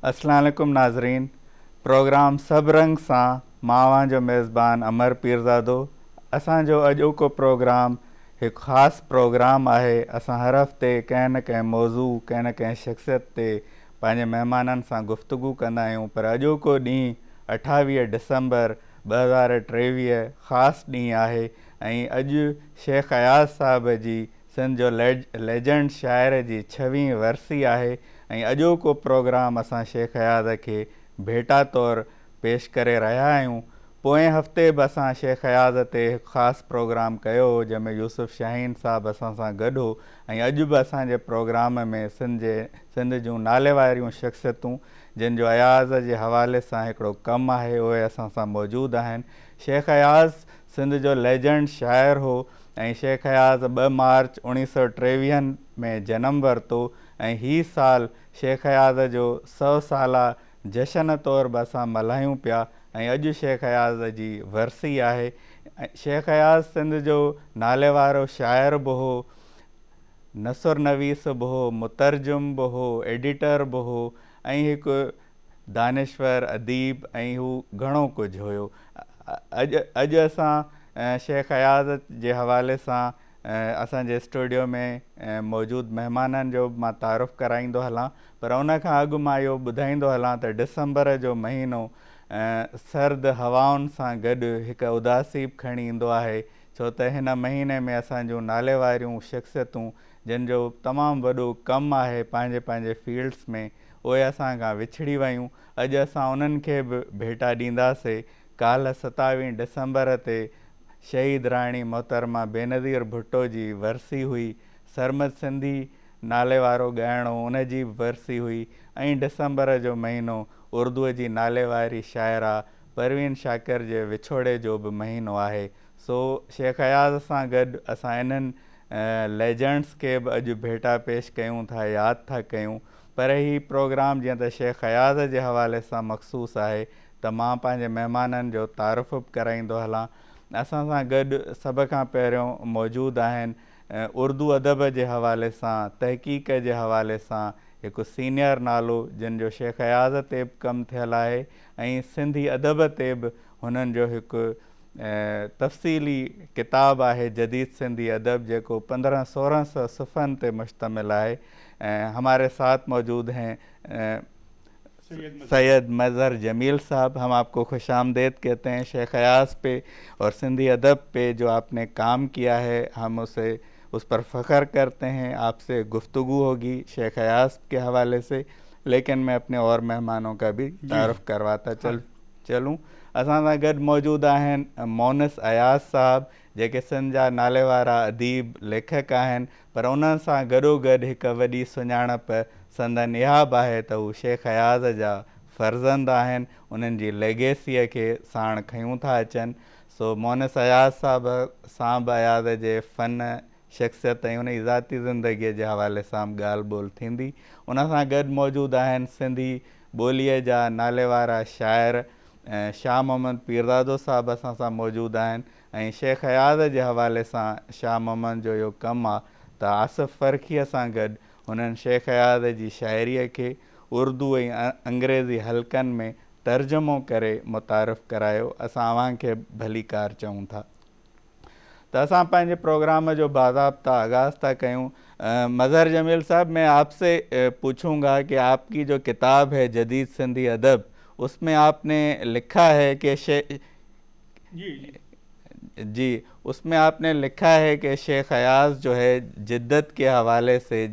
अस्सलाम वालेकुम नाज़रीन। प्रोग्राम सब रंग सां मावां जो मेज़बान अमर पीरज़ादो। असांजो अॼोको प्रोग्राम हिकु ख़ासि प्रोग्राम आहे। असां हर हफ़्ते कंहिं न कंहिं मौज़ू कंहिं न कंहिं शख़्सियत ते पंहिंजे महिमाननि सां गुफ़्तगू कंदा आहियूं। पर अॼोको ॾींहुं 28 डिसंबर 2023 ख़ासि ॾींहुं आहे ऐं अॼु शेख अयाज़ साहिब जी सिंध जो लेजेंड शाइर जी 26वीं वरसी आहे ऐं अॼोको प्रोग्राम असां शेख अयाज़ खे भेटा तौरु पेश करे रहिया आहियूं। पोएं हफ़्ते बि असां शेख अयाज़ ते हिकु ख़ासि प्रोग्राम कयो हो जंहिंमें यूसुफ शाहीन साहिबु असां सां गॾु हो ऐं अॼु बि असांजे प्रोग्राम में सिंध जूं नाले वारियूं शख़्सियतूं जिन जो अयाज़ जे हवाले सां हिकिड़ो कमु आहे उहे असां सां मौजूदु आहिनि। शेख अयाज़ सिंध जो लेजेंड शाइर हो ऐं शेख अयाज़ 2 मार्च 1923 में जनमु वरितो ऐं हीअ साल शेख अयाज़ जो 100 साला जशन तौरु बि असां मल्हायूं पिया ऐं अॼु शेख अयाज़ जी वरसी आहे। शेख अयाज़ सिंध जो नाले वारो शाइर बि हो, नसुर नवीस बि हो, मुतरजुम बि हो, एडिटर बि हो ऐं हिकु दानिश्वर अदीब ऐं हू घणो कुझु हुयो। अॼु असां शेख अयाज़ जे हवाले सां असांजे स्टूडियो में मौजूदु महिमाननि जो मां तारुफ़ कराईंदो हलां, पर उन खां अॻु मां इहो ॿुधाईंदो हलां त डिसंबर जो महीनो सर्द हवाउनि सां गॾु हिकु उदासी बि खणी ईंदो आहे, छो त हिन महीने में असांजूं नाले वारियूं शख़्सियतूं जिन जो तमामु वॾो कमु आहे पंहिंजे पंहिंजे फील्ड्स में, उहे असां खां विछड़ी वियूं। अॼु असां उन्हनि खे बि भेटा ॾींदासीं। काल्ह 27 डिसंबर ते शहीद राणी मोहतरमा बेनज़ीर भुट्टो जी वरसी हुई। सरमद सिंधी नाले वारो ॻाइणो उन जी बि वरसी हुई ऐं डिसंबर जो महीनो उर्दूअ जी नाले वारी शाइरा परवीन शाकिर जे विछोड़े जो बि महीनो आहे। सो शेख अयाज़ सां गॾु असां इन्हनि लेजेंड्स खे बि अॼु भेटा पेश कयूं था, यादि था कयूं। पर हीउ प्रोग्राम जीअं त शेख अयाज़ जे हवाले सां मख़सूसु आहे त मां पंहिंजे महिमाननि जो तारुफ़ बि कराईंदो हलां। असां सां गॾु सभ खां पहिरियों मौजूदु आहिनि उर्दू अदब जे हवाले सां, तहक़ीक़ जे हवाले सां हिकु सीनियर नालो जिन जो शेख अयाज़ ते बि कमु थियलु आहे ऐं सिंधी अदब ते बि हुननि जो हिकु तफ़सीली किताबु आहे जदीद सिंधी अदब जेको 1500-1600 सुफ़नि ते मुश्तमिल आहे। हमारे साथ मौजूद हैं सैयद मज़हर जमील साहब। हम आपको खुश आमदेद कहते हैं। शेख अयाज़ पे और सिंधी अदब पे जो आपने काम किया है हम उस पर फ़ख्र करते हैं। आपसे गुफ्तगू होगी शेख अयाज़ के हवाले से, लेकिन मैं अपने और मेहमानों का भी तारुफ़ करवाता चलूँ। असां सां गॾु मौजूदु आहिनि मोनिस अयाज़ साहब जेके सिंध जा नाले वारा अदीब लेखक आहिनि, पर उन्हनि सां गॾोगॾु हिकु वॾी सुञाणप संदन इहा बि आहे त हू शेख अयाज़ जा फ़र्ज़ंद आहिनि, उन्हनि जी लेगेसीअ खे साण खयूं था अचनि। सो मोनिस अयाज़ साहब सां बि अयाज़ जे फ़न शख़्सियत ऐं उन जी ज़ाती ज़िंदगीअ जे हवाले सां बि ॻाल्हि ॿोल थींदी। उन सां गॾु मौजूदु आहिनि सिंधी ॿोलीअ जा नाले वारा शाइर शाह मोहम्मद पीरज़ादो साहिबु असां सां मौजूदु आहिनि ऐं शेख अयाज़ जे हवाले सां शाह मोहम्मद जो इहो कमु आहे त आसिफ़ फ़रखीअ सां गॾु हुननि शेख अयाज़ जी शाइरीअ खे उर्दू ऐं अंग्रेज़ी हल्कनि में तर्जुमो करे मुतारिफ़ करायो। असां अव्हांखे भली कार चऊं था। तो असां पंहिंजे प्रोग्राम जो बाज़ाब्ता आगाज़ था कयूं। मज़हर जमील साहब, मैं आपसे पूछूंगा कि आपकी जो किताब है जदीद सिंधी अदब, उसमें आपने लिखा है कि जी उसमें आपने लिखा है कि शेख अयाज़ जो है जिद्दत के हवाले से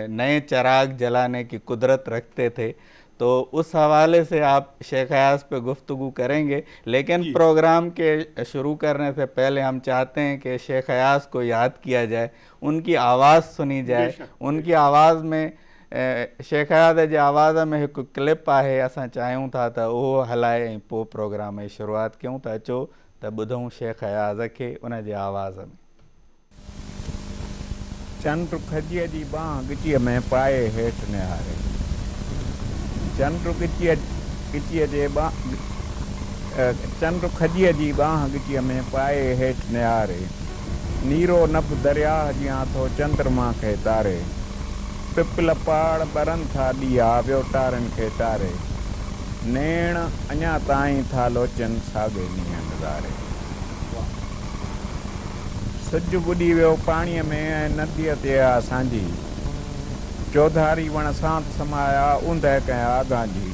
नए चिराग जलाने की कुदरत रखते थे, तो उस हवाले से आप शेख अयाज़ पे गुफ्तगू करेंगे। लेकिन प्रोग्राम के शुरू करने से पहले हम चाहते हैं कि शेख अयाज़ को याद किया जाए, उनकी आवाज़ सुनी जाए। उनकी आवाज़ में शेख अयाज़ जे आवाज़ में हिकु क्लिप आहे, असां चाहियूं था त उहो हलाए ऐं पोइ प्रोग्राम जी शुरूआत कयूं। त अचो त ॿुधूं शेख अयाज़ खे उन जे आवाज़ में। चंद्र खजीअ जी बांह गिचीअ में पाए हेठि निहारे, चंद्र गिचीअ जे चंद्र खजीअ जी बांह गिचीअ में पाए हेठि निहारे, नीरो नभ दरिया जियां थो चंद्रमा खे तारे, पिपल पहाड़ ॿरनि था ॾिया वियो टारनि खे टारे, नेण अञा ताईं था लोचनि साॻे ॾींहं नज़ारे। सिॼु ॿुॾी वियो पाणीअ में ऐं नदीअ ते असांजी, चौधारी वण सांत समाया ऊंदहि कया गांजी,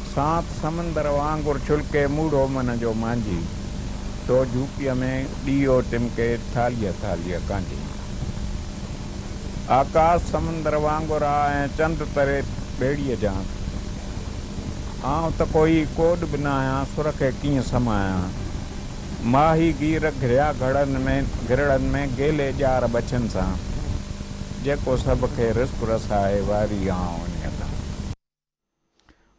सांत समंदर वांगुरु छुलके मूड़ो मन जो मांझी, तो झूपीअ में ॾीओ टिमके थालीअ थालीअ कांजी। आकाश समंदर वांगुरु आहे ऐं चंड तरे ॿेड़ीअ जां, आउं त कोई कोड बि न आहियां सुर खे कीअं समायां, माही गीर घिरिया घिरड़नि में गेले ॼार बछनि सां, जेको सभ खे रिस्क रसाए वारी आउं उन्हीअ तां।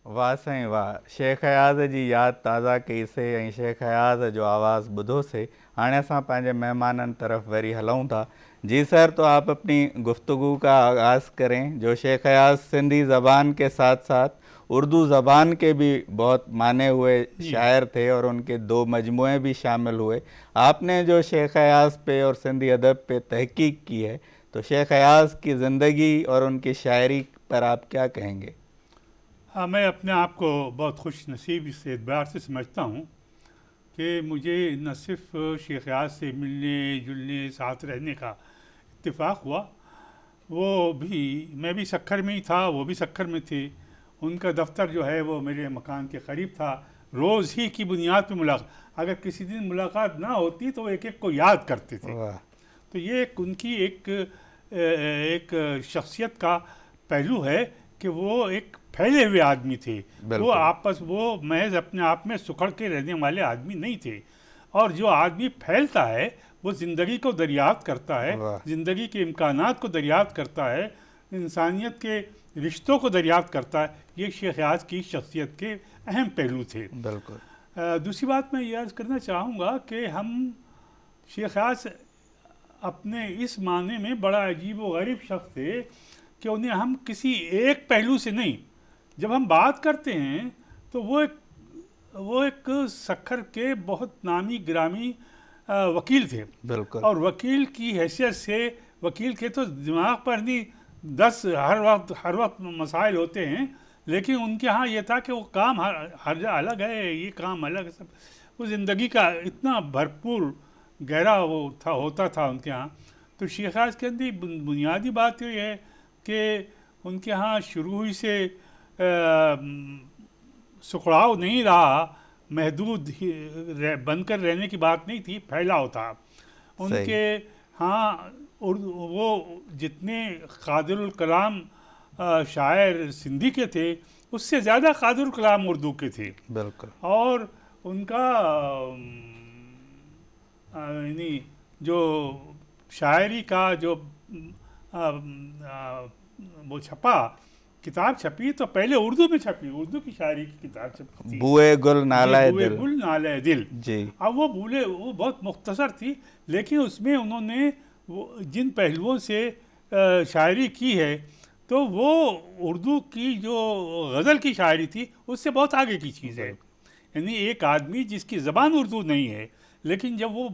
वाह साईं वाह, शेख अयाज़ जी यादि ताज़ा कईसीं ऐं शेख अयाज़ जो आवाज़ ॿुधोसीं। हाणे असां पंहिंजे महिमाननि तरफ़ वरी हलूं था। जी सर, तो आप अपनी गुफ्तगू का आगाज़ करें। जो शेख अयाज़ सिंधी ज़बान के साथ साथ उर्दू ज़बान के भी बहुत माने हुए शायर थे और उनके 2 मजमुए भी शामिल हुए। आपने जो शेख अयाज़ पे और सिंधी अदब पे तहकीक की है, तो शेख अयाज़ की ज़िंदगी और उनकी शायरी पर आप क्या कहेंगे? हाँ, मैं अपने आप को बहुत खुश नसीब इस एतबार से समझता हूँ कि मुझे न सिर्फ शेख अयाज़ से मिलने जुलने साथ रहने का इत्तेफाक हुआ, वो भी मैं भी सक्खर में ही था, वो भी सक्खर में थे। उनका दफ्तर जो है वो मेरे मकान के करीब था। रोज़ ही की बुनियाद पर मुलाकात, अगर किसी दिन मुलाकात ना होती तो एक एक को याद करते थे। तो ये उनकी एक शख्सियत का पहलू है कि वो एक फैले हुए आदमी थे। वो महज अपने आप में सुखड़ के रहने वाले आदमी नहीं थे। और जो आदमी फैलता है वो ज़िंदगी को दरियाफ्त करता है, ज़िंदगी के इम्कानात को दरियाफ्त करता है, इंसानियत के रिश्तों को दरियाफ्त करता है। ये शेख अयाज़ की शख्सियत के अहम पहलू थे। बिल्कुल। दूसरी बात मैं ये अर्ज़ करना चाहूँगा कि हम शेख अयाज़ अपने इस माने में बड़ा अजीब व गरीब शख्स थे कि उन्हें हम किसी एक पहलू से नहीं, जब हम बात करते हैं तो वो एक सक्खर के बहुत नामी ग्रामी वकील थे। बिल्कुल। और वकील की हैसियत से, वकील के तो दिमाग पर नहीं 10 हर वक्त मसाइल होते हैं, लेकिन उनके यहाँ ये था कि वो काम हर अलग है, ये काम अलग है, सब वो ज़िंदगी का इतना भरपूर गहरा वो होता था उनके यहाँ। तो शेख अयाज़ के अंदर बुनियादी बात ये है कि उनके यहाँ शुरू ही से सुखड़ाव नहीं रहा, महदूद बनकर रहने की बात नहीं थी, फैलाव था उनके। हाँ, वो जितने कादिरुल कलाम शायर सिंधी के थे, उससे ज़्यादा कादिरुल कलाम उर्दू के थे। बिल्कुल। और उनका यानी जो शायरी का जो वो छपा, किताब छपी तो पहले उर्दू में छपी, उर्दू की शायरी की किताब छपी थी, बुए गुल नाले दिल जी। अब वो बहुत मुख्तसर थी, लेकिन उसमें उन्होंने वो जिन पहलुओं से शायरी की है, तो वो उर्दू की जो गज़ल की शायरी थी उससे बहुत आगे की चीज़ है। यानी एक आदमी जिसकी ज़बान उर्दू नहीं है, लेकिन जब वो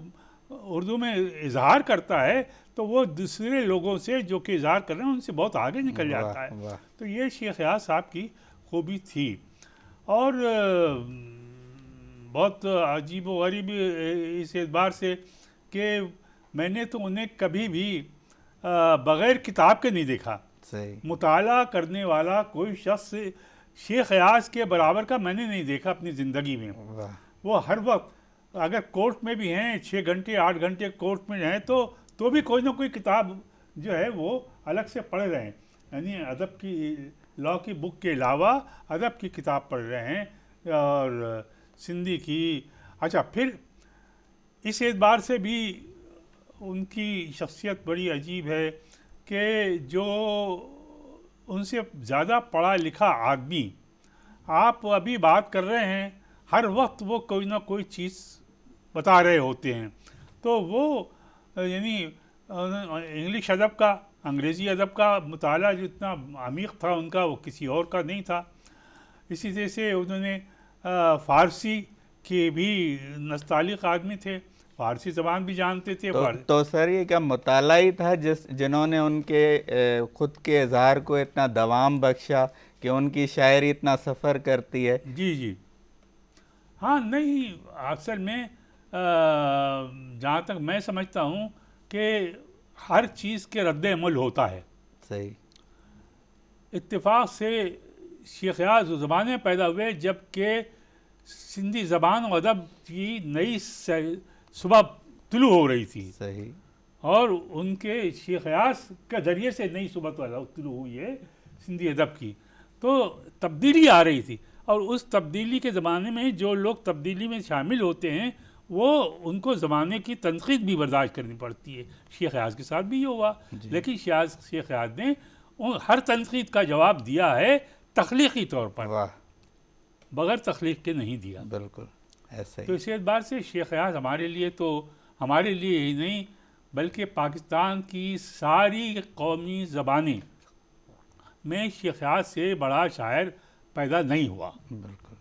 उर्दू में इजहार करता है तो वो दूसरे लोगों से जो कि इजहार कर रहे हैं उनसे बहुत आगे निकल जाता है। तो ये शेख अयाज़ साहब की खूबी थी। और बहुत अजीब व गरीब इस एतबार से कि मैंने तो उन्हें कभी भी बग़ैर किताब के नहीं देखा। मुताला करने वाला कोई शख्स शेख अयाज़ के बराबर का मैंने नहीं देखा अपनी ज़िंदगी में। वो हर वक्त अगर कोर्ट में भी हैं, 6 घंटे 8 घंटे कोर्ट में हैं, तो भी कोई ना कोई किताब जो है वो अलग से पढ़ रहे हैं। यानी अदब की, लॉ की बुक के अलावा अदब की किताब पढ़ रहे हैं और सिंधी की। अच्छा, फिर इस एतबार से भी उनकी शख्सियत बड़ी अजीब है कि जो उनसे ज़्यादा पढ़ा लिखा आदमी, आप अभी बात कर रहे हैं, हर वक्त वो कोई ना कोई चीज़ बता रहे होते हैं। तो वो यानी इंग्लिश अदब का, अंग्रेज़ी अदब का मुताला जो इतना अमीक़ था उनका, वो किसी और का नहीं था। इसी तरह से उन्होंने फ़ारसी के भी नस्तालिक़ आदमी थे। فارسی زبان بھی جانتے تھے. تو سر یہ کیا مطالعہ ہی تھا جنہوں نے ان کے خود کے اظہار کو اتنا دوام بخشا کہ ان کی شاعری اتنا سفر کرتی ہے؟ جی ہاں. نہیں، اصل میں جہاں تک میں سمجھتا ہوں کہ ہر چیز کے رد عمل ہوتا ہے. صحیح. اتفاق سے شیخ یاز اس زمانے میں پیدا ہوئے جب کہ سندھی زبان و ادب کی نئی صبح طلوع ہو رہی تھی. صحیح. اور ان کے شیخ یاز کے ذریعے سے نئی صبح طلوع ہوئی ہے سندھی ادب کی. تو تبدیلی آ رہی تھی، اور اس تبدیلی کے زمانے میں جو لوگ تبدیلی میں شامل ہوتے ہیں وہ ان کو زمانے کی تنقید بھی برداشت کرنی پڑتی ہے. شیخ یاز کے ساتھ بھی یہ ہوا. لیکن شیخ یاز نے ہر تنقید کا جواب دیا ہے تخلیقی طور پر. واہ. بغیر تخلیق کے نہیں دیا. بالکل ایسا ہی. تو اس اعتبار سے شیخ یاز ہمارے لیے ہی نہیں بلکہ پاکستان کی ساری قومی زبانیں میں شیخ یاز سے بڑا شاعر پیدا نہیں ہوا. بالکل.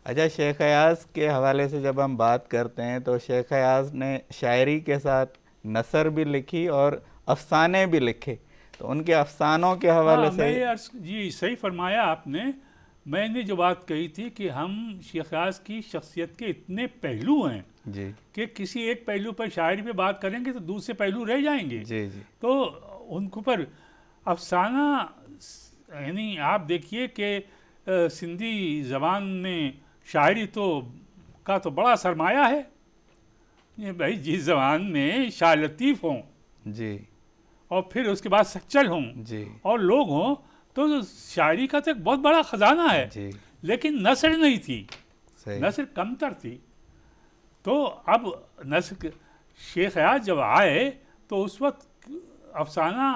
اچھا، شیخ یاز کے حوالے سے جب ہم بات کرتے ہیں تو شیخ یاز نے شاعری کے ساتھ نثر بھی لکھی اور افسانے بھی لکھے. تو ان کے افسانوں کے حوالے سے جی صحیح فرمایا آپ نے. میں نے جو بات کہی تھی کہ ہم شیخ یاز کی شخصیت کے اتنے پہلو ہیں جی کہ کسی ایک پہلو پر شاعری پہ بات کریں گے تو دوسرے پہلو رہ جائیں گے. جی جی. تو ان کو پر افسانہ، یعنی آپ دیکھیے کہ سندھی زبان میں شاعری کا تو بڑا سرمایہ ہے. یہ بھائی جس زبان میں شاہ لطیف ہوں جی اور پھر اس کے بعد سچل ہوں جی اور لوگ ہوں تو شاعری کا تو ایک بہت بڑا خزانہ ہے. جی. لیکن نثر نہیں تھی. صحیح. نثر کمتر تھی. تو اب نثر شیخ یاز جب آئے تو اس وقت افسانہ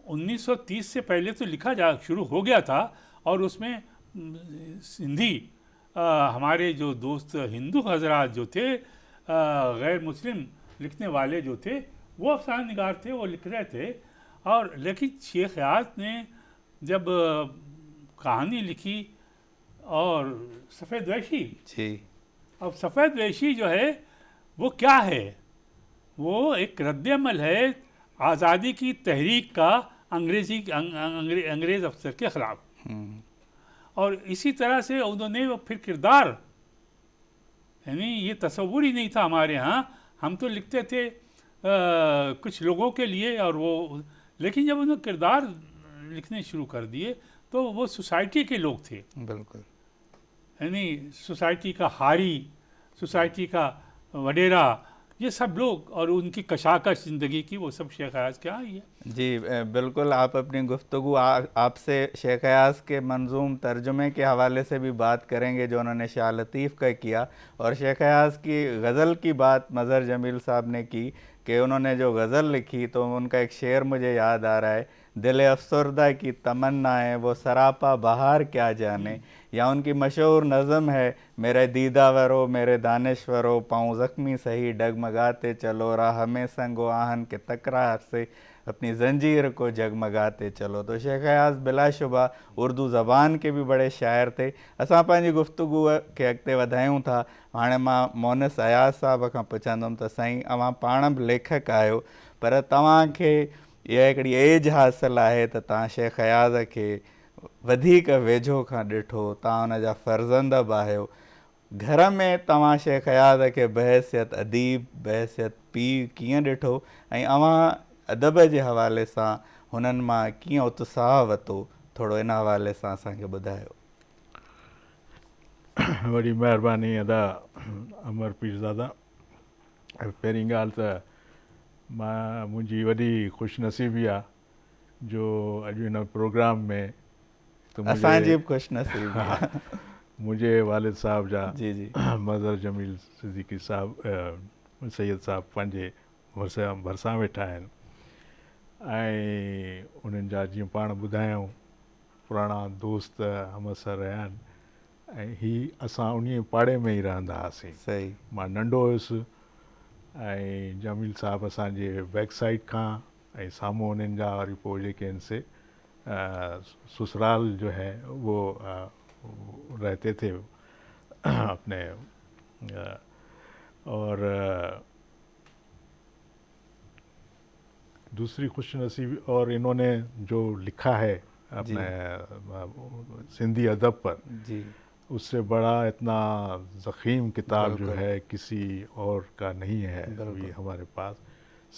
1930 سے پہلے تو لکھا شروع ہو گیا تھا، اور اس میں سندھی ہمارے جو دوست ہندو حضرات جو تھے، غیر مسلم لکھنے والے جو تھے، وہ افسانہ نگار تھے، وہ لکھ رہے تھے. اور لیکن شیخ یاز نے جب کہانی لکھی اور سفید ویشی، جی. اب سفید ویشی جو ہے وہ کیا ہے؟ وہ ایک رد عمل ہے آزادی کی تحریک کا انگریز افسر کے خلاف. اور اسی طرح سے انہوں نے پھر کردار، یعنی یہ تصور ہی نہیں تھا ہمارے ہاں. ہم تو لکھتے تھے کچھ لوگوں کے لیے، اور لیکن جب انہوں نے کردار لکھنے شروع کر دیے تو وہ سوسائٹی کے لوگ تھے. بالکل. یعنی سوسائٹی کا حاری، سوسائٹی کا وڈیرا، یہ سب لوگ، اور ان کی کشاکش زندگی کی، وہ سب شیخ یاز کے ہاں ہی ہے. جی بالکل. آپ اپنی گفتگو آپ سے شیخ یاز کے منظوم ترجمے کے حوالے سے بھی بات کریں گے جو انہوں نے شاہ لطیف کا کیا. اور شیخ یاز کی غزل کی بات مظہر جمیل صاحب نے کی کہ انہوں نے جو غزل لکھی تو ان کا ایک شعر مجھے یاد آ رہا ہے، دل افسردہ کی تمنائیں وہ سراپا بہار کیا جانے. یا ان کی مشہور نظم ہے، میرے دیدہ ورو میرے دانشورو، پاؤں زخمی سہی ڈگمگاتے چلو، راہ ہمیں سنگ و آہن کے تکرار سے اپنی زنجیر کو جگمگاتے چلو. تو شیخ یاز بلا شبہ اردو زبان کے بھی بڑے شاعر تھے. اساں پنجی گفتگو کے اگتے वधायूं था. हाणे मां मोनस अयाज़ साहब खां पुछंदुमि त साईं अवां पाण बि लेखक आहियो, पर तव्हांखे इहा हिकिड़ी एज हासिलु आहे त तव्हां शेख याज़ खे वधीक वेझो खां ॾिठो, तव्हां हुन जा फर्ज़ंद बि आहियो. घर में तव्हां शेख याज़ खे बहसियत अदीब, बहसियत पीउ कीअं ॾिठो, ऐं अवां अदब जे हवाले सां हुननि मां कीअं उत्साह वरितो, थोरो इन हवाले सां असांखे ॿुधायो. वॾी महिरबानी अदा अमर पीरज़ादा. पहिरीं ॻाल्हि त मुंहिंजी वॾी ख़ुशनसीबी आहे जो अॼु हिन प्रोग्राम में असांजी बि ख़ुशनसीबी आहे. मुंहिंजे वालिद साहब जा जी जी मज़हर जमील सिद्दीकी साहब सैयद साहब पंहिंजे भरिसां वेठा आहिनि, ऐं उन्हनि जा जीअं पाण ॿुधायूं पुराणा दोस्त हमसर रहिया आहिनि, ऐं असां उन पाड़े में ई रहंदा हुआसीं. सही. मां नंढो हुयुसि ऐं जमील साहब असांजे बैक साइड खां, ऐं साम्हूं उन्हनि जा वरी पोइ जेके आहिनि से ससुराल जो है वो रहते थे अपने اور دوسری خوش نصیبی اور انہوں نے جو لکھا ہے اپنے سندھی ادب پر، جی اس سے بڑا اتنا ضخیم کتاب جو بالکل، ہے کسی اور کا نہیں ہے بالکل۔ ابھی ہمارے پاس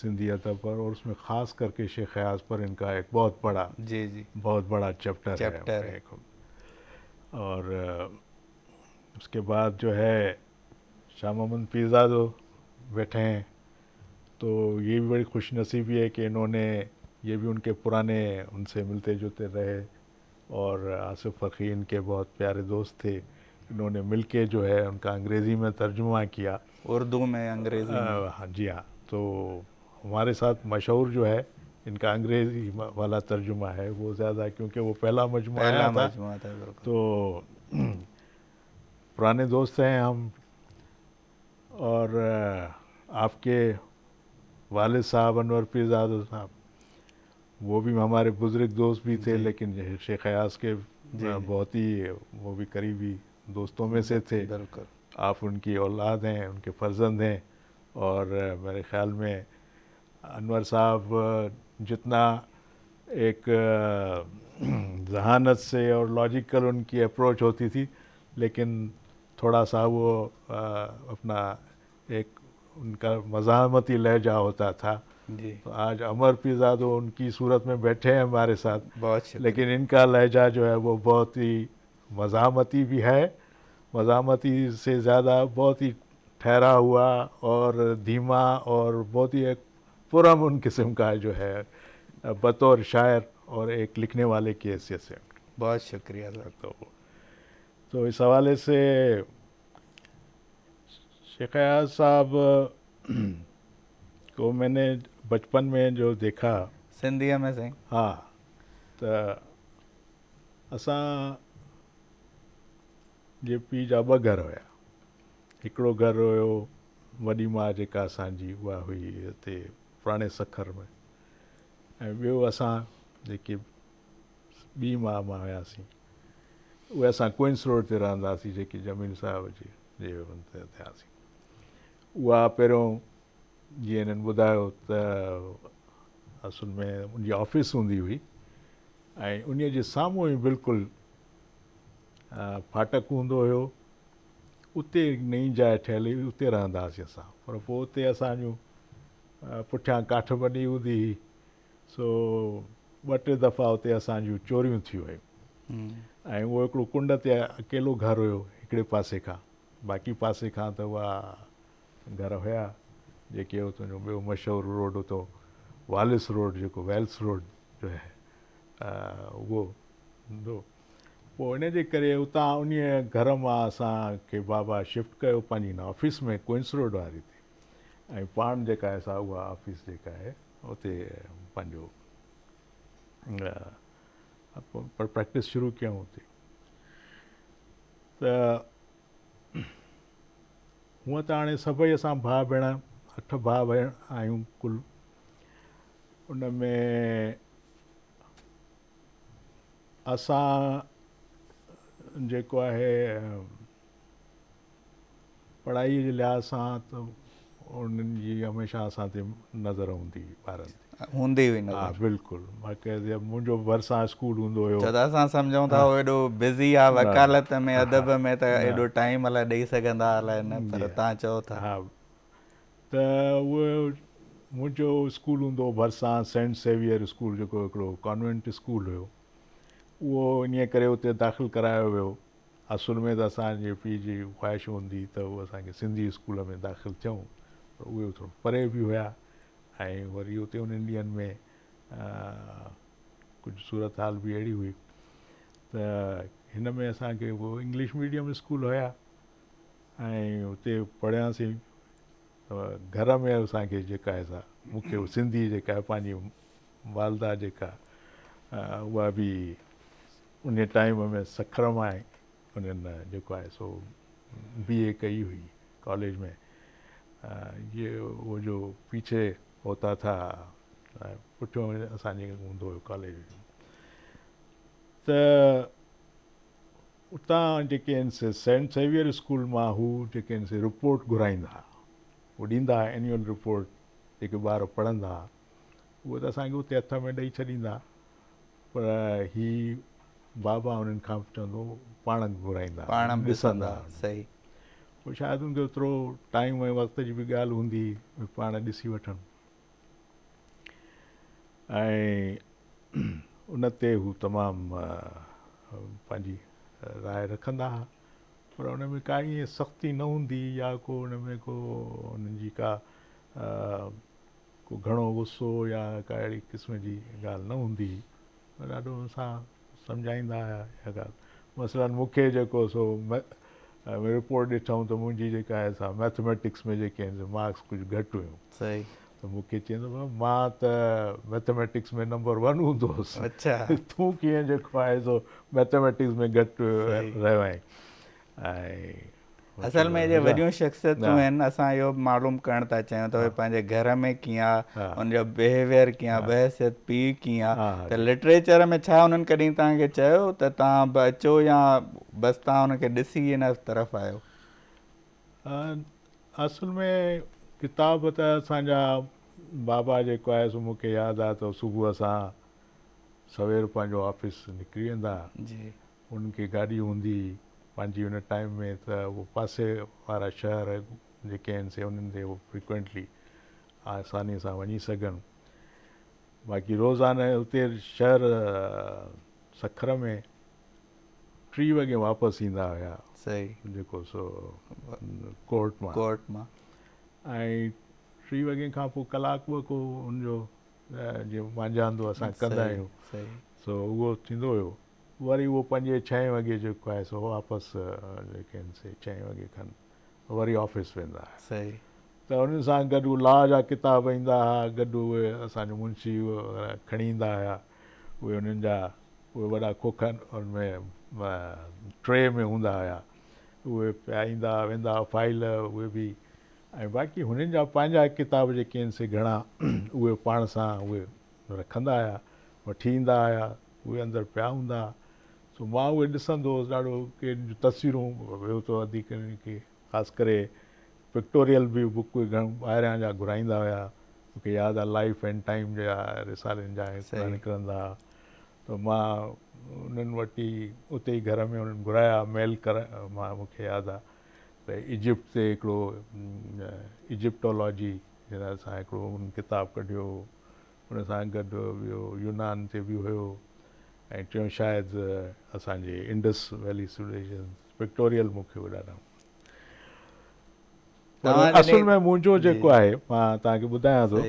سندھی ادب پر، اور اس میں خاص کر کے شیخ ایاز پر ان کا ایک بہت بڑا جی جی چیپٹر چیپٹر ہے ہے۔ اور اس کے بعد جو ہے شاہ محمد پیرزادہ بیٹھے ہیں، تو یہ بھی بڑی خوش نصیبی ہے کہ انہوں نے، یہ بھی ان کے پرانے ان سے ملتے جلتے رہے، اور آصف فقی ان کے بہت پیارے دوست تھے، انہوں نے مل کے جو ہے ان کا انگریزی میں ترجمہ کیا، اردو میں، انگریزی میں۔ ہاں جی ہاں، تو ہمارے ساتھ مشہور جو ہے ان کا انگریزی والا ترجمہ ہے وہ زیادہ، کیونکہ وہ پہلا مجموعہ آیا پہلا تھا، مجموعہ تھا، بالکل۔ تو پرانے دوست ہیں ہم۔ اور آپ کے والد صاحب انور پیرزادہ صاحب، وہ بھی ہمارے بزرگ دوست بھی تھے، جی لیکن شیخ ایاز کے جی بہت ہی وہ بھی قریبی دوستوں میں سے تھے۔ بالکل۔ آپ ان کی اولاد ہیں، ان کے فرزند ہیں، اور میرے خیال میں انور صاحب جتنا ایک ذہانت سے اور لاجیکل ان کی اپروچ ہوتی تھی، لیکن تھوڑا سا وہ اپنا ایک ان کا مزاحمتی لہجہ ہوتا تھا۔ جی تو آج عمر پیرزادہ ان کی صورت میں بیٹھے ہیں ہمارے ساتھ، بہت شکریہ۔ لیکن ان کا لہجہ جو ہے وہ بہت ہی مزاحمتی بھی ہے، مزاحمتی سے زیادہ بہت ہی ٹھہرا ہوا اور دھیما، اور بہت ہی ایک پرامن قسم کا جو ہے بطور شاعر اور ایک لکھنے والے کی حیثیت سے۔ بہت شکریہ سر۔ تو اس حوالے سے شیخ ایاز صاحب کو میں نے بچپن میں جو دیکھا، سندھیअ में साईं؟ ہاں، تو اساں जे पीउ जा 2 घर हुया، हिकिड़ो घर हुयो वॾी माउ जेका असांजी उहा हुई हिते पुराणे सखर में, ऐं ॿियो असां जेके ॿी मां हुयासीं उहे असां क्वींस रोड ते रहंदा हुआसीं, जेकी ज़मीन साहिब जे हुन ते थियासीं। उहा पहिरियों जीअं हिननि ॿुधायो त असुल में उनजी ऑफिस हूंदी हुई, ऐं उन्हीअ जे साम्हूं ई बिल्कुलु फाटक हूंदो हुयो, उते नई जाइ ठहियल हुई, उते रहंदा हुआसीं असां। पर पोइ उते असांजूं पुठियां काठ ॿधी हूंदी हुई, सो 2-3 दफ़ा उते असांजूं चोरियूं थी वयूं, ऐं उहो हिकिड़ो कुंड ते अकेलो घर हुयो हिकिड़े पासे खां, बाक़ी पासे खां त उहा घर हुया जेके उतां जो ॿियो मशहूरु रोड उतो वालिस रोड, जेको वेल्स रोड जो है उहो हूंदो। पोइ इन जे करे उतां उन घर मां असांखे बाबा शिफ्ट कयो पंहिंजी हिन ऑफिस में क्वींस रोड वारी ते, ऐं पाण जेका आहे सा उहा ऑफिस जेका आहे उते पंहिंजो पर प्रैक्टिस शुरू कयूं हुते। त हूअं त हाणे सभई असां भाउ भेण 8 भाउ भेण आहियूं कुल, उन में असां जेको आहे पढ़ाईअ जे लिहाज़ सां त उन्हनि जी हमेशह असां ते नज़र हूंदी हुई, ॿारनि ते हूंदी हुई हा नज़र। बिल्कुलु। बाक़ाइदा मुंहिंजो भरिसां स्कूल हूंदो हुयो। छो त असां सम्झूं था उहो एॾो बिज़ी आहे वकालत में, अदब में, त एॾो टाइम अलाए ॾेई सघंदा अलाए न, पर तव्हां चओ था। हा, त उहो मुंहिंजो स्कूल हूंदो भरिसां सेंट सेवियर स्कूल, जेको हिकिड़ो कॉन्वेंट स्कूल हुयो, उहो इन करे उते दाख़िल करायो वियो। असुल में त असांजे पीउ जी ख़्वाहिश हूंदी त उहो असांखे सिंधी स्कूल में दाख़िल थियूं, पर उहे थोरो परे बि हुया, ऐं वरी उते उन्हनि ॾींहंनि में कुझु सूरत हाल बि अहिड़ी हुई, त हिन में असांखे उहो इंग्लिश मीडियम स्कूल हुया, ऐं उते पढ़ियासीं। घर में असांखे जेका आहे सा मूंखे सिंधी जेका आहे पंहिंजी वालदा जेका उहा बि उन टाइम में सखर मां उन्हनि जेको आहे सो BA कई हुई कॉलेज में। ये वो जो पीछे होता था पुठियों असांजे हूंदो हुयो कॉलेज, त उतां जेके आहिनि से सेंट सेवियर स्कूल मां हू जेके आहिनि से रिपोर्ट घुराईंदा, उहो ॾींदा एन्यूअल रिपोर्ट जेके ॿार पढ़ंदा उहो त असांखे उते हथ में ॾेई छॾींदा, पर ही बाबा उन्हनि खां चवंदो पाण घुराईंदा, पाण बि ॾिसंदा। सही। पोइ शायदि उनखे ओतिरो टाइम ऐं वक़्त जी बि ॻाल्हि हूंदी पाण ॾिसी वठनि, ऐं उन ते हू तमामु पंहिंजी राय रखंदा हुआ, पर उन में का ईअं सख़्ती न हूंदी या को उन में को उन्हनि जी का को घणो गुस्सो या का अहिड़ी क़िस्म जी ॻाल्हि न हूंदी हुई, पर ॾाढो असां सम्झाईंदा हुआ इहा ॻाल्हि। मसइलन मूंखे जेको सो रिपोर्ट ॾिठऊं त मुंहिंजी जेका आहे सा मैथमेटिक्स में जेके आहिनि मार्क्स कुझु घटि हुयूं, सही। त मूंखे चवंदो मां त मैथमेटिक्स में नंबर 1 हूंदो हुउसि, अच्छा, तूं कीअं जेको आहे सो मैथमेटिक्स में घटि रहियो आहीं। ऐं असल में जे वॾियूं शख़्सियतूं आहिनि असां इहो मालूम करणु था चाहियूं त उहे पंहिंजे घर में कीअं आहे, उनजो बिहेवियर कीअं आहे, बहसियत पीउ कीअं आहे, त लिटरेचर में छा उन्हनि कॾहिं तव्हांखे चयो त तव्हां बि अचो या बसि तव्हां उनखे ॾिसी हिन तरफ़ आहियो? असुल में किताब त असांजा बाबा जेको आहे सो मूंखे यादि आहे त सुबुह असां सवेर पंहिंजो ऑफिस निकिरी वेंदा जी, उन्हनि खे गाॾी हूंदी पंहिंजी हुन टाइम में त उहो पासे वारा शहर जेके आहिनि से उन्हनि ते उहो फ्रिक्वेंटली आसानी सां वञी सघनि। बाक़ी रोज़ाना उते शहर सखर में 3 वॻे वापसि ईंदा हुया, सही, जेको सो कोर्ट मां, ऐं 3 वॻे खां पोइ कलाकु ॿ को हुनजो जीअं मांझांदो असां कंदा आहियूं, सो उहो थींदो हुयो। वरी उहो 5-6 वॻे जेको आहे सो वापसि जेके आहिनि से 6 वॻे खनि वरी ऑफिस वेंदा हुआ। सही। त उन्हनि सां गॾु लॉ जा किताब ईंदा हुआ, गॾु उहे असांजो मुंशी खणी ईंदा हुआ, उहे उन्हनि जा उहे वॾा खोखनि उनमें ट्रे में हूंदा हुआ, उहे पिया ईंदा वेंदा फाइल उहे बि, ऐं बाक़ी हुननि जा पंहिंजा किताब जेके आहिनि से घणा उहे पाण सां उहे रखंदा हुआ, वठी ईंदा हुआ, उहे अंदरि पिया हूंदा। सो मां उहे ॾिसंदो हुउसि, ॾाढो के तस्वीरूं ॿियो त वधीक के ख़ासि करे पिक्टोरियल बि बुक ॿाहिरियां जा घुराईंदा हुआ। मूंखे यादि आहे लाइफ एंड टाइम जा रिसालनि जा हिकिड़ा निकिरंदा हुआ, त मां उन्हनि वटि उते ई घर में उन्हनि घुराया मेल मां मूंखे यादि आहे त इजिप्ट ते हिकिड़ो इजिप्टोलॉजी हिन सां हिकिड़ो उन किताबु कढियो, उन सां गॾु ॿियो यूनान ते बि हुयो, ऐं टियों शायदि असांजे इंडस वैली सिविलाइजेशन पिक्टोरियल मूंखे उहे ॾाढा। पर असुल में मुंहिंजो जेको आहे मां तव्हांखे ॿुधायां थो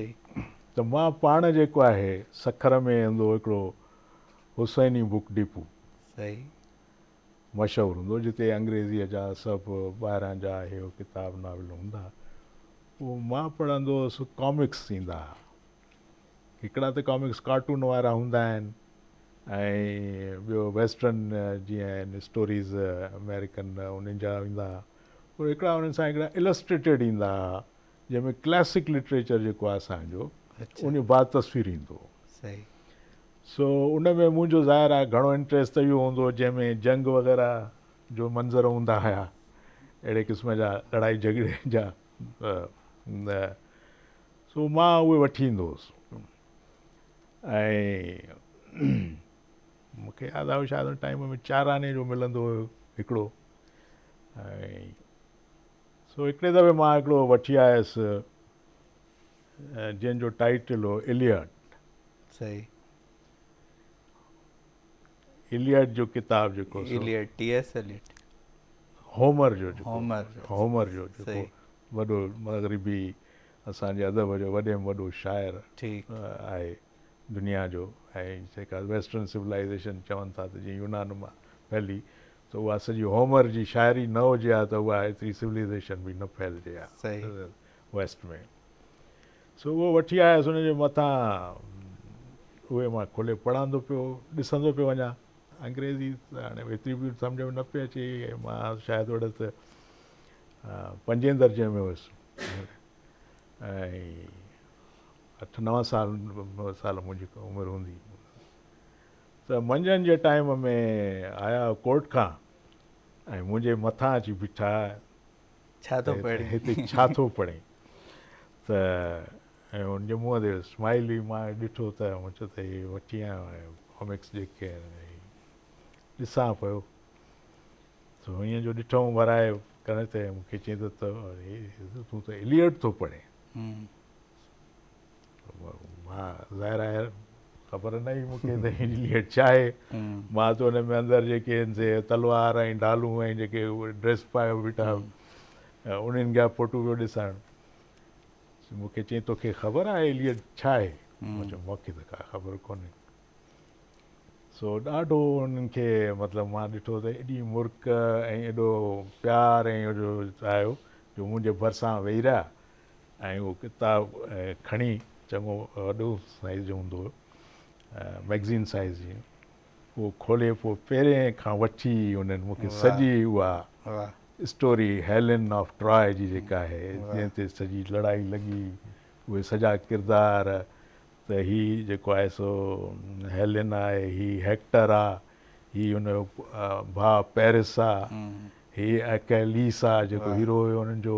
त मां पाण जेको आहे सखर में हूंदो हिकिड़ो हुसैनी बुक डिपो, सही, मशहूरु हूंदो जिते अंग्रेज़ीअ जा सभु ॿाहिरां जा इहे किताब नाविल हूंदा, उहो मां पढ़ंदो हुउसि। कॉमिक्स ईंदा हुआ, हिकिड़ा त कॉमिक्स कार्टून वारा हूंदा आहिनि, ऐं ॿियो वेस्टर्न जीअं आहिनि स्टोरीज़ अमेरिकन उन्हनि जा ईंदा हुआ, और हिकिड़ा उन्हनि सां हिकिड़ा इलस्ट्रेटेड ईंदा हुआ जंहिंमें क्लासिक लिटरेचर जेको आहे असांजो उन बाद तस्वीर ईंदो। सही। सो उन में मुंहिंजो ज़ाहिर आहे घणो इंट्रस्ट त इहो हूंदो जंहिंमें जंग वग़ैरह जो मंज़र हूंदा हुया, अहिड़े क़िस्म जा लड़ाई झगड़े जा, सो मां उहे वठी ईंदो हुउसि। ऐं मूंखे यादि आहे शायदि उन टाइम में 4 आने जो मिलंदो हुयो हिकिड़ो, ऐं सो हिकिड़े दफ़े मां हिकिड़ो वठी आयुसि जंहिंजो टाइटल हो इलियड। सही। इलियड जो किताब जेको इलियड, टी.एस. एलियट, होमर जो सही, वॾो मग़रिबी असांजे अदब जो वॾे में वॾो शाइर आहे दुनिया जो, ऐं जेका वेस्टर्न सिविलाइजेशन चवनि था त जीअं यूनान मां फैली, त उहा सॼी होमर जी शाइरी न हुजे हा त उहा एतिरी सिविलाइजेशन बि न फैलिजे हा वेस्ट में। सो उहो वठी आयुसि, उनजे मथां उहे मां खोले पढ़ंदो पियो, ॾिसंदो पियो वञा। अंग्रेज़ी त हाणे एतिरी बि सम्झ में न पई अचे, मां शायदि ओॾे त 5 दर्जे में हुयुसि, ऐं 8-9 साल मुंहिंजी उमिरि हूंदी। त मंझंदि जे टाइम में आया कोर्ट खां, ऐं मुंहिंजे मथां अची बीठा, छा थो पढ़े, हिते छा थो पढ़े। त ऐं हुनजे मुंहं ते स्माइल हुई, मां ॾिठो त मूं चयो त इहे वठी आयो कॉमिक्स जेके आहिनि ॾिसां पियो, त हीअं जो ॾिठऊं वराए करण ते मूंखे चई त तूं त इलियड थो पढ़े। मां ज़ाहिर आहे ख़बर न हुई मूंखे त इलियड छा आहे। मां त हुन में अंदरि जेके आहिनि से तलवार ऐं ढालूं ऐं जेके उहे ड्रेस पाए बीठा उन्हनि जा फ़ोटू पियो ॾिसणु। मूंखे चई तोखे ख़बर आहे इलियड छा आहे? मां चयो मूंखे त का ख़बर कोन्हे। सो ॾाढो उन्हनि खे मतिलबु मां ॾिठो त एॾी मुर्क ऐं एॾो प्यार ऐं एॾो आयो जो मुंहिंजे भरिसां वेही रहिया ऐं उहो किताबु खणी, चङो वॾो साइज़ जो हूंदो हुयो, मैगज़ीन साइज़ जी, उहो खोले पोइ पहिरें खां वठी उन्हनि मूंखे सॼी उहा स्टोरी हेलेन ऑफ ट्रॉय जी जेका आहे जंहिं ते सॼी लड़ाई लॻी, उहे सॼा किरदार, त हीउ जेको आहे सो हेलेन आहे, हीउ हेक्टर आहे, हीउ हुनजो भाउ पेरिस आहे, हीउ एक्लेस आहे जेको हीरो हुयो हुननि जो।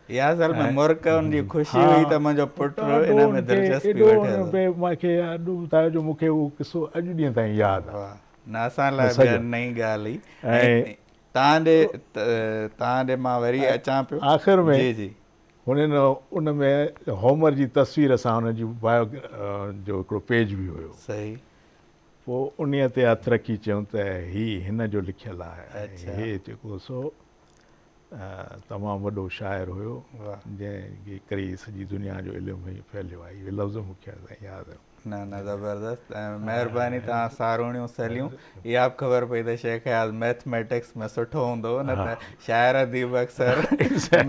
या असल में मुर्क उनजी ख़ुशी हुई त मुंहिंजो पुटु इन में दिलचस्पी वठे। मूंखे अॾु ॿुधायो जो मूंखे उहो किसो अॼु ॾींहं ताईं यादि आहे। न असां लाइ नई ॻाल्हि हुई। ऐं तव्हां ॾे मां वरी अचां पियो आख़िर में। जी जी। हुननि उन में होमर जी तस्वीर सां हुनजी बायो जो हिकिड़ो पेज बि हुयो। सही। पोइ उन ते हथु रखी चयूं त हीउ हिन जो लिखियलु आहे। हे जेको सो तमामु वॾो शाइर हुयो जंहिंजे करे सॼी दुनिया जो इल्मु ई फैलियो आहे। इहे लफ़्ज़ मूंखे यादि आयो। न न ज़बरदस्त। महिरबानी तव्हां सारूणियूं सैलियूं। इहा बि ख़बर पई त शेख हयात मैथमेटिक्स में सुठो हूंदो, न त शाइर अदीब अक्सर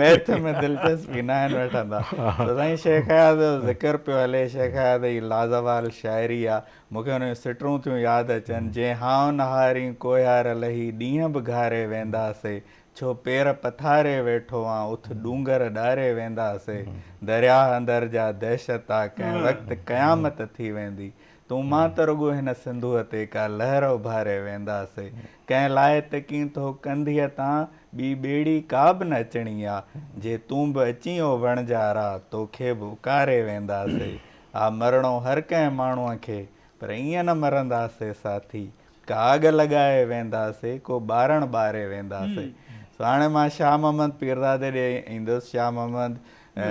मैथ में दिलचस्पी न आहिनि वठंदा। त साईं शेख हयात जो ज़िक्र पियो हले, शेख हयात जी लाज़वाल शाइरी आहे। मूंखे हुन जूं सिटरूं थियूं यादि अचनि, जंहिं हाउ नहारी कोयार लही ॾींहं बि घारे वेंदासीं, छो पेर पथारे वेठो आहे उथ डूंगर ॾारे वेंदासीं, दरिया अंदरि जा दहशत आहे कंहिं वक़्तु क़यामत थी वेंदी, तूं मां त रुॻो हिन सिंधूअ ते का लहर उभारे वेंदासीं, कंहिं लाइ तकीं थो कंधीअ तां ॿी ॿेड़ी का बि न अचणी आहे, जे तूं बि अची वियो वणजारा तोखे बि उकारे वेंदासीं, हा मरणो हर कंहिं माण्हूअ खे पर ईअं न मरंदासीं साथी, का आग लॻाए वेंदासीं को ॿारणु ॿारे वेंदासीं। हाणे मां शाह मोहम्मद पीरज़ादे ॾे ईंदुसि। शाह मोहम्मद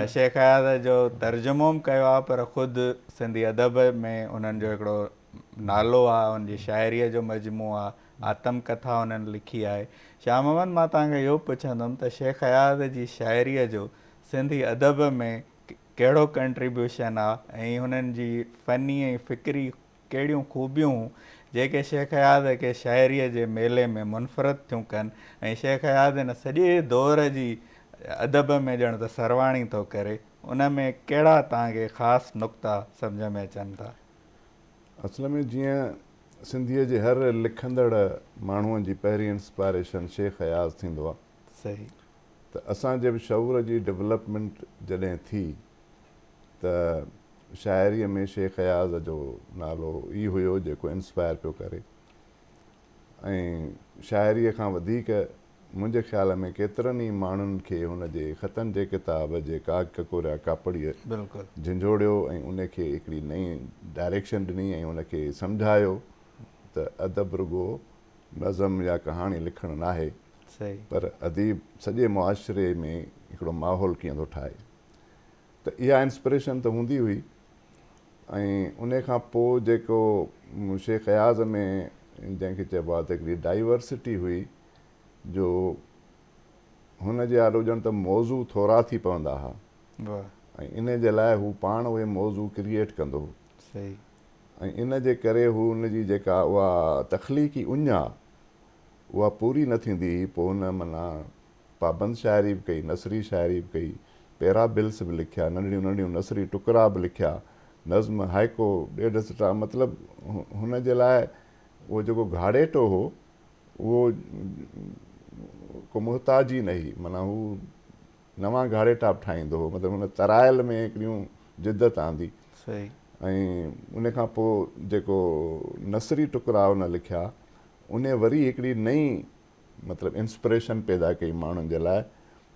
शेख हयात जो तर्जुमो बि कयो आहे, पर ख़ुदि सिंधी अदब में उन्हनि जो हिकिड़ो नालो आहे, उनजी शाइरीअ जो मजमू आहे, आतम कथा उन्हनि लिखी आहे। शाह मोहम्मद मां तव्हांखे इहो पुछंदुमि त शेख हयात जी शाइरीअ जो सिंधी अदब में कहिड़ो कंट्रीब्यूशन आहे ऐं हुननि जी फ़नी ऐं फ़िक्री कहिड़ियूं ख़ूबियूं जेके शेख हयात खे शाइरीअ जे मेले में मुनफ़रद थियूं कनि, ऐं शेख हयात हिन सॼे दौर जी अदब में ॼण त सरवाणी थो करे, उन में कहिड़ा तव्हांखे ख़ासि नुक़्ता सम्झ में अचनि था? असल में जीअं सिंधीअ जे हर लिखंदड़ माण्हूअ जी पहिरीं इंस्पायरेशन शेख हयात थींदो आहे। सही। त असांजे बि शऊर जी डेवलपमेंट जॾहिं थी त शाइरीअ में शेख हयात जो नालो ई हुयो जेको इंस्पायर पियो करे, ऐं शाइरीअ खां वधीक मुंहिंजे ख़्याल में केतिरनि ई माण्हुनि खे हुनजे ख़तनि जे किताब जे काग ककोरिया कापड़ीअ झंझोड़ियो ऐं उनखे हिकिड़ी नई डायरेक्शन ॾिनी ऐं उनखे सम्झायो त अदब रुॻो नज़म या कहाणी लिखणु नाहे, पर अदीब सॼे मुआशिरे में हिकिड़ो माहौल कीअं थो ठाहे। त इहा इंस्पिरेशन त हूंदी हुई। ऐं उन खां पोइ जेको शेख हयात में जंहिंखे चइबो आहे त हिकिड़ी डाइवर्सिटी हुई, जो हुन जे आॾो ॼण त मौज़ू थोरा थी पवंदा हुआ, ऐं इन जे लाइ हू पाण उहे मौज़ू क्रिएट कंदो हो। सही। ऐं इन जे करे हू हुनजी जेका उहा तख़लीक़ी उञ आहे उहा पूरी न थींदी हुई। पोइ हुन माना पाबंद शाइरी बि कई, नसरी शाइरी बि कई, पैराबिल्स बि लिखिया, नंढियूं नंढियूं नसरी टुकड़ा बि लिखिया, नज़्म हाइको ॾेढ सटा, मतिलबु हुन जे लाइ उहो जेको घाड़ेटो हो उहो को मुहताज ई न हुई, माना हू नवां घाड़ेटा बि ठाहींदो हो, मतिलबु हुन तराइल में हिकिड़ियूं जिदत आंदी। सही। ऐं उन खां पोइ जेको नसरी टुकड़ा हुन लिखिया, उन वरी हिकिड़ी नई मतिलबु इंस्पिरेशन पैदा कई माण्हुनि जे लाइ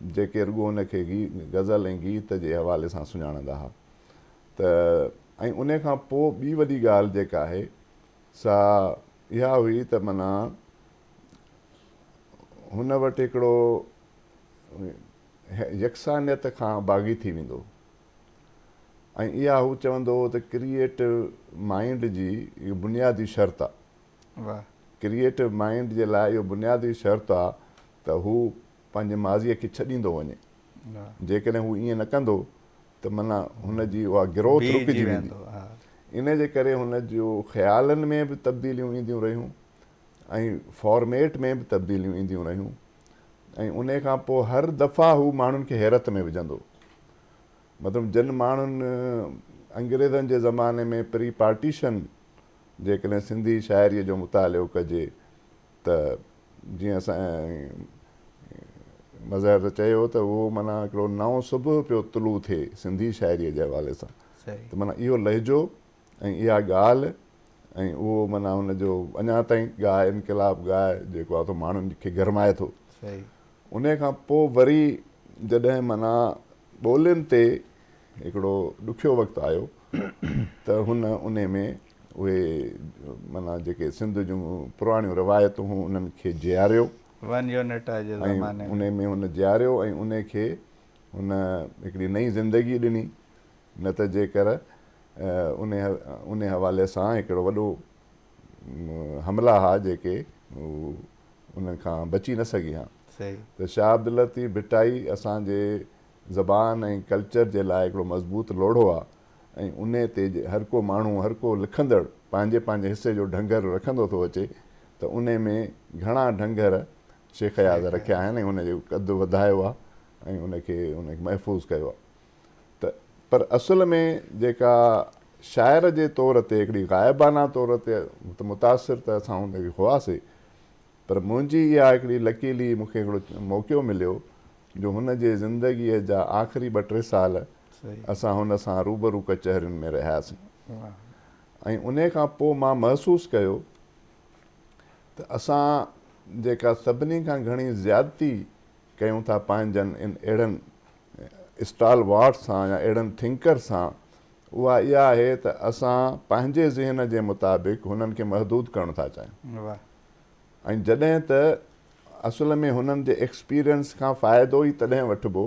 जेके रुॻो हुनखे गज़ल ऐं गीत जे हवाले सां सुञाणंदा हुआ। त ऐं उन खां पोइ ॿी वॾी ॻाल्हि जेका आहे सा इहा हुई त माना हुन वटि हिकिड़ो यकसानियत खां बाग़ी थी वेंदो ऐं इहा हू चवंदो हो त क्रिएटिव माइंड जी इहो बुनियादी शर्त आहे। क्रिएटिव माइंड जे लाइ इहो बुनियादी शर्त आहे त हू पंहिंजे माज़ीअ खे छॾींदो वञे। जेकॾहिं हू ईअं न कंदो त माना हुनजी उहा ग्रोथ रुकिजी वेंदी। इन जे करे हुन जो ख़्यालनि में बि तब्दीलियूं ईंदियूं रहियूं ऐं फॉर्मेट में बि तब्दीलियूं ईंदियूं रहियूं ऐं उन खां पोइ हर दफ़ा हू माण्हुनि खे हैरत में विझंदो। मतिलबु जिन माण्हुनि अंग्रेज़नि जे ज़माने में प्री पार्टीशन जेकॾहिं सिंधी शाइरीअ जो मुतालियो कजे त जीअं असां मज़हर चयो त उहो माना हिकिड़ो नओं सुबुह पियो तुलू थिए सिंधी शाइरीअ जे हवाले सां। त माना इहो लहिजो ऐं इहा ॻाल्हि ऐं उहो माना हुनजो अञा ताईं ॻाए इनक़िलाब ॻाए जेको आहे त माण्हुनि खे गरमाए थो। उन खां पोइ वरी जॾहिं माना ॿोलियुनि ते हिकिड़ो ॾुखियो वक़्तु आयो त उन में उहे माना जेके सिंध जूं पुराणियूं रिवायतूं हुयूं उन्हनि खे जियारियो ऐं उन में हुन जियारियो ऐं उन खे हुन हिकिड़ी नई ज़िंदगी ॾिनी। न त जेकर उन हवाले सां हिकिड़ो वॾो हमला हुआ जेके उन खां बची न सघी हा। त शाह अब्दुल लतीफ़ भिटाई असांजे ज़बान ऐं कल्चर जे लाइ हिकिड़ो मज़बूत लोढ़ो आहे ऐं उन ते हर को माण्हू हर को लिखंदड़ पंहिंजे पंहिंजे हिसे जो ढंगर रखंदो थो अचे त उन में घणा ढंगर शेख याज़ रखिया आहिनि ऐं उनजो क़दु वधायो आहे ऐं उनखे महफ़ूज़ कयो आहे। त पर असुल में जेका शाइर जे तौर ते हिकिड़ी ग़ाइबाना तौर ते मुतासिर त असां हुनखे हुआसीं, पर मुंहिंजी इहा हिकिड़ी लकीली मूंखे हिकिड़ो मौक़ो मिलियो जो हुन जे ज़िंदगीअ जा आख़िरी 2-3 साल असां हुन सां रूबरू कचहरियुनि में रहियासीं ऐं उन खां पोइ मां महसूसु कयो त असां जेका सभिनी खां घणी ज़्यादती कयूं था पंहिंजनि इन अहिड़नि स्टाल वार्ड सां या अहिड़नि थिंकर सां उहा इहा आहे त असां पंहिंजे ज़हन जे मुताबिक़ हुननि खे महदूद करणु था चाहियूं ऐं जॾहिं त असुल में हुननि जे एक्सपीरियंस खां फ़ाइदो ई तॾहिं वठिबो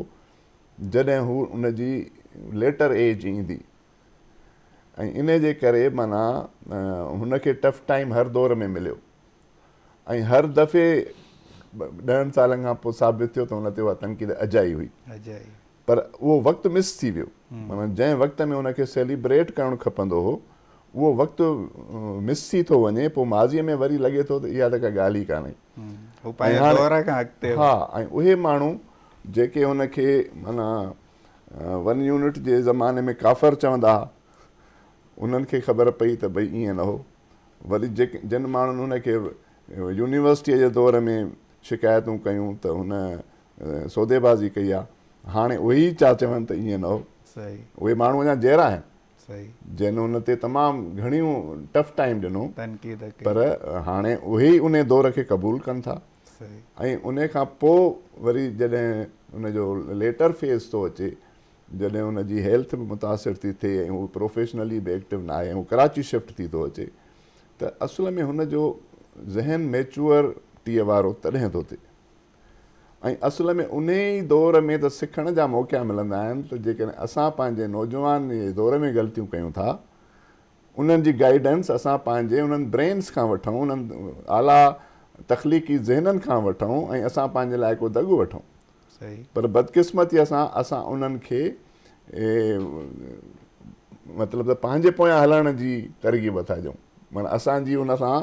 जॾहिं हू उनजी लेटर एज ईंदी ऐं इन जे करे माना हुनखे टफ टाइम हर दौर में मिलियो ऐं हर दफ़े 10 सालनि खां पोइ साबित थियो त हुन ते उहा तनक़ीद अजाई हुई। पर उहो वक़्तु मिस थी वियो। माना जंहिं वक़्त में हुनखे सेलिब्रेट करणु खपंदो हो उहो वक़्तु मिस थी थो वञे। पोइ माज़ीअ में वरी लॻे थो त इहा त का ॻाल्हि ई कान्हे। हा, ऐं उहे माण्हू जेके हुनखे माना 1 यूनिट जे ज़माने में काफ़र चवंदा हुआ उन्हनि खे ख़बर पई त भई ईअं न हो। वरी जेके जिन माण्हुनि हुनखे यूनिवर्सिटीअ जे दौर में शिकायतूं कयूं त हुन सौदेबाज़ी कई आहे, हाणे उहे ई चवनि त ईअं न हो। उहे माण्हू अञा जहिड़ा आहिनि जिन हुन ते तमामु घणियूं टफ टाइम ॾिनो, पर हाणे उहे ई उन दौर खे क़बूल कनि था। ऐं उन खां पोइ वरी जॾहिं हुनजो लेटर फेज़ थो अचे, जॾहिं हुनजी हेल्थ बि मुतासिर थी थिए ऐं हू प्रोफेशनली बि एक्टिव न आहे ऐं हू कराची शिफ्ट थी थो अचे, त असुल में हुनजो ज़हन मैच्योर टीह वारो तॾहिं थो थिए। ऐं असुल में उन ई दौर में त सिखण जा मौक़ा मिलंदा आहिनि त जेकॾहिं असां पंहिंजे नौजवान जे दौर में ग़लतियूं कयूं था उन्हनि जी गाइडेंस असां पंहिंजे उन्हनि ब्रेन्स खां वठूं, उन्हनि आला तख़लीक़ी ज़हननि खां वठूं ऐं असां पंहिंजे लाइ को दॻु वठूं। पर बदकिस्मतीअ सां असां उन्हनि खे मतिलबु त पंहिंजे पोयां हलण जी तरग़ीब था ॾियूं। माना असांजी उन सां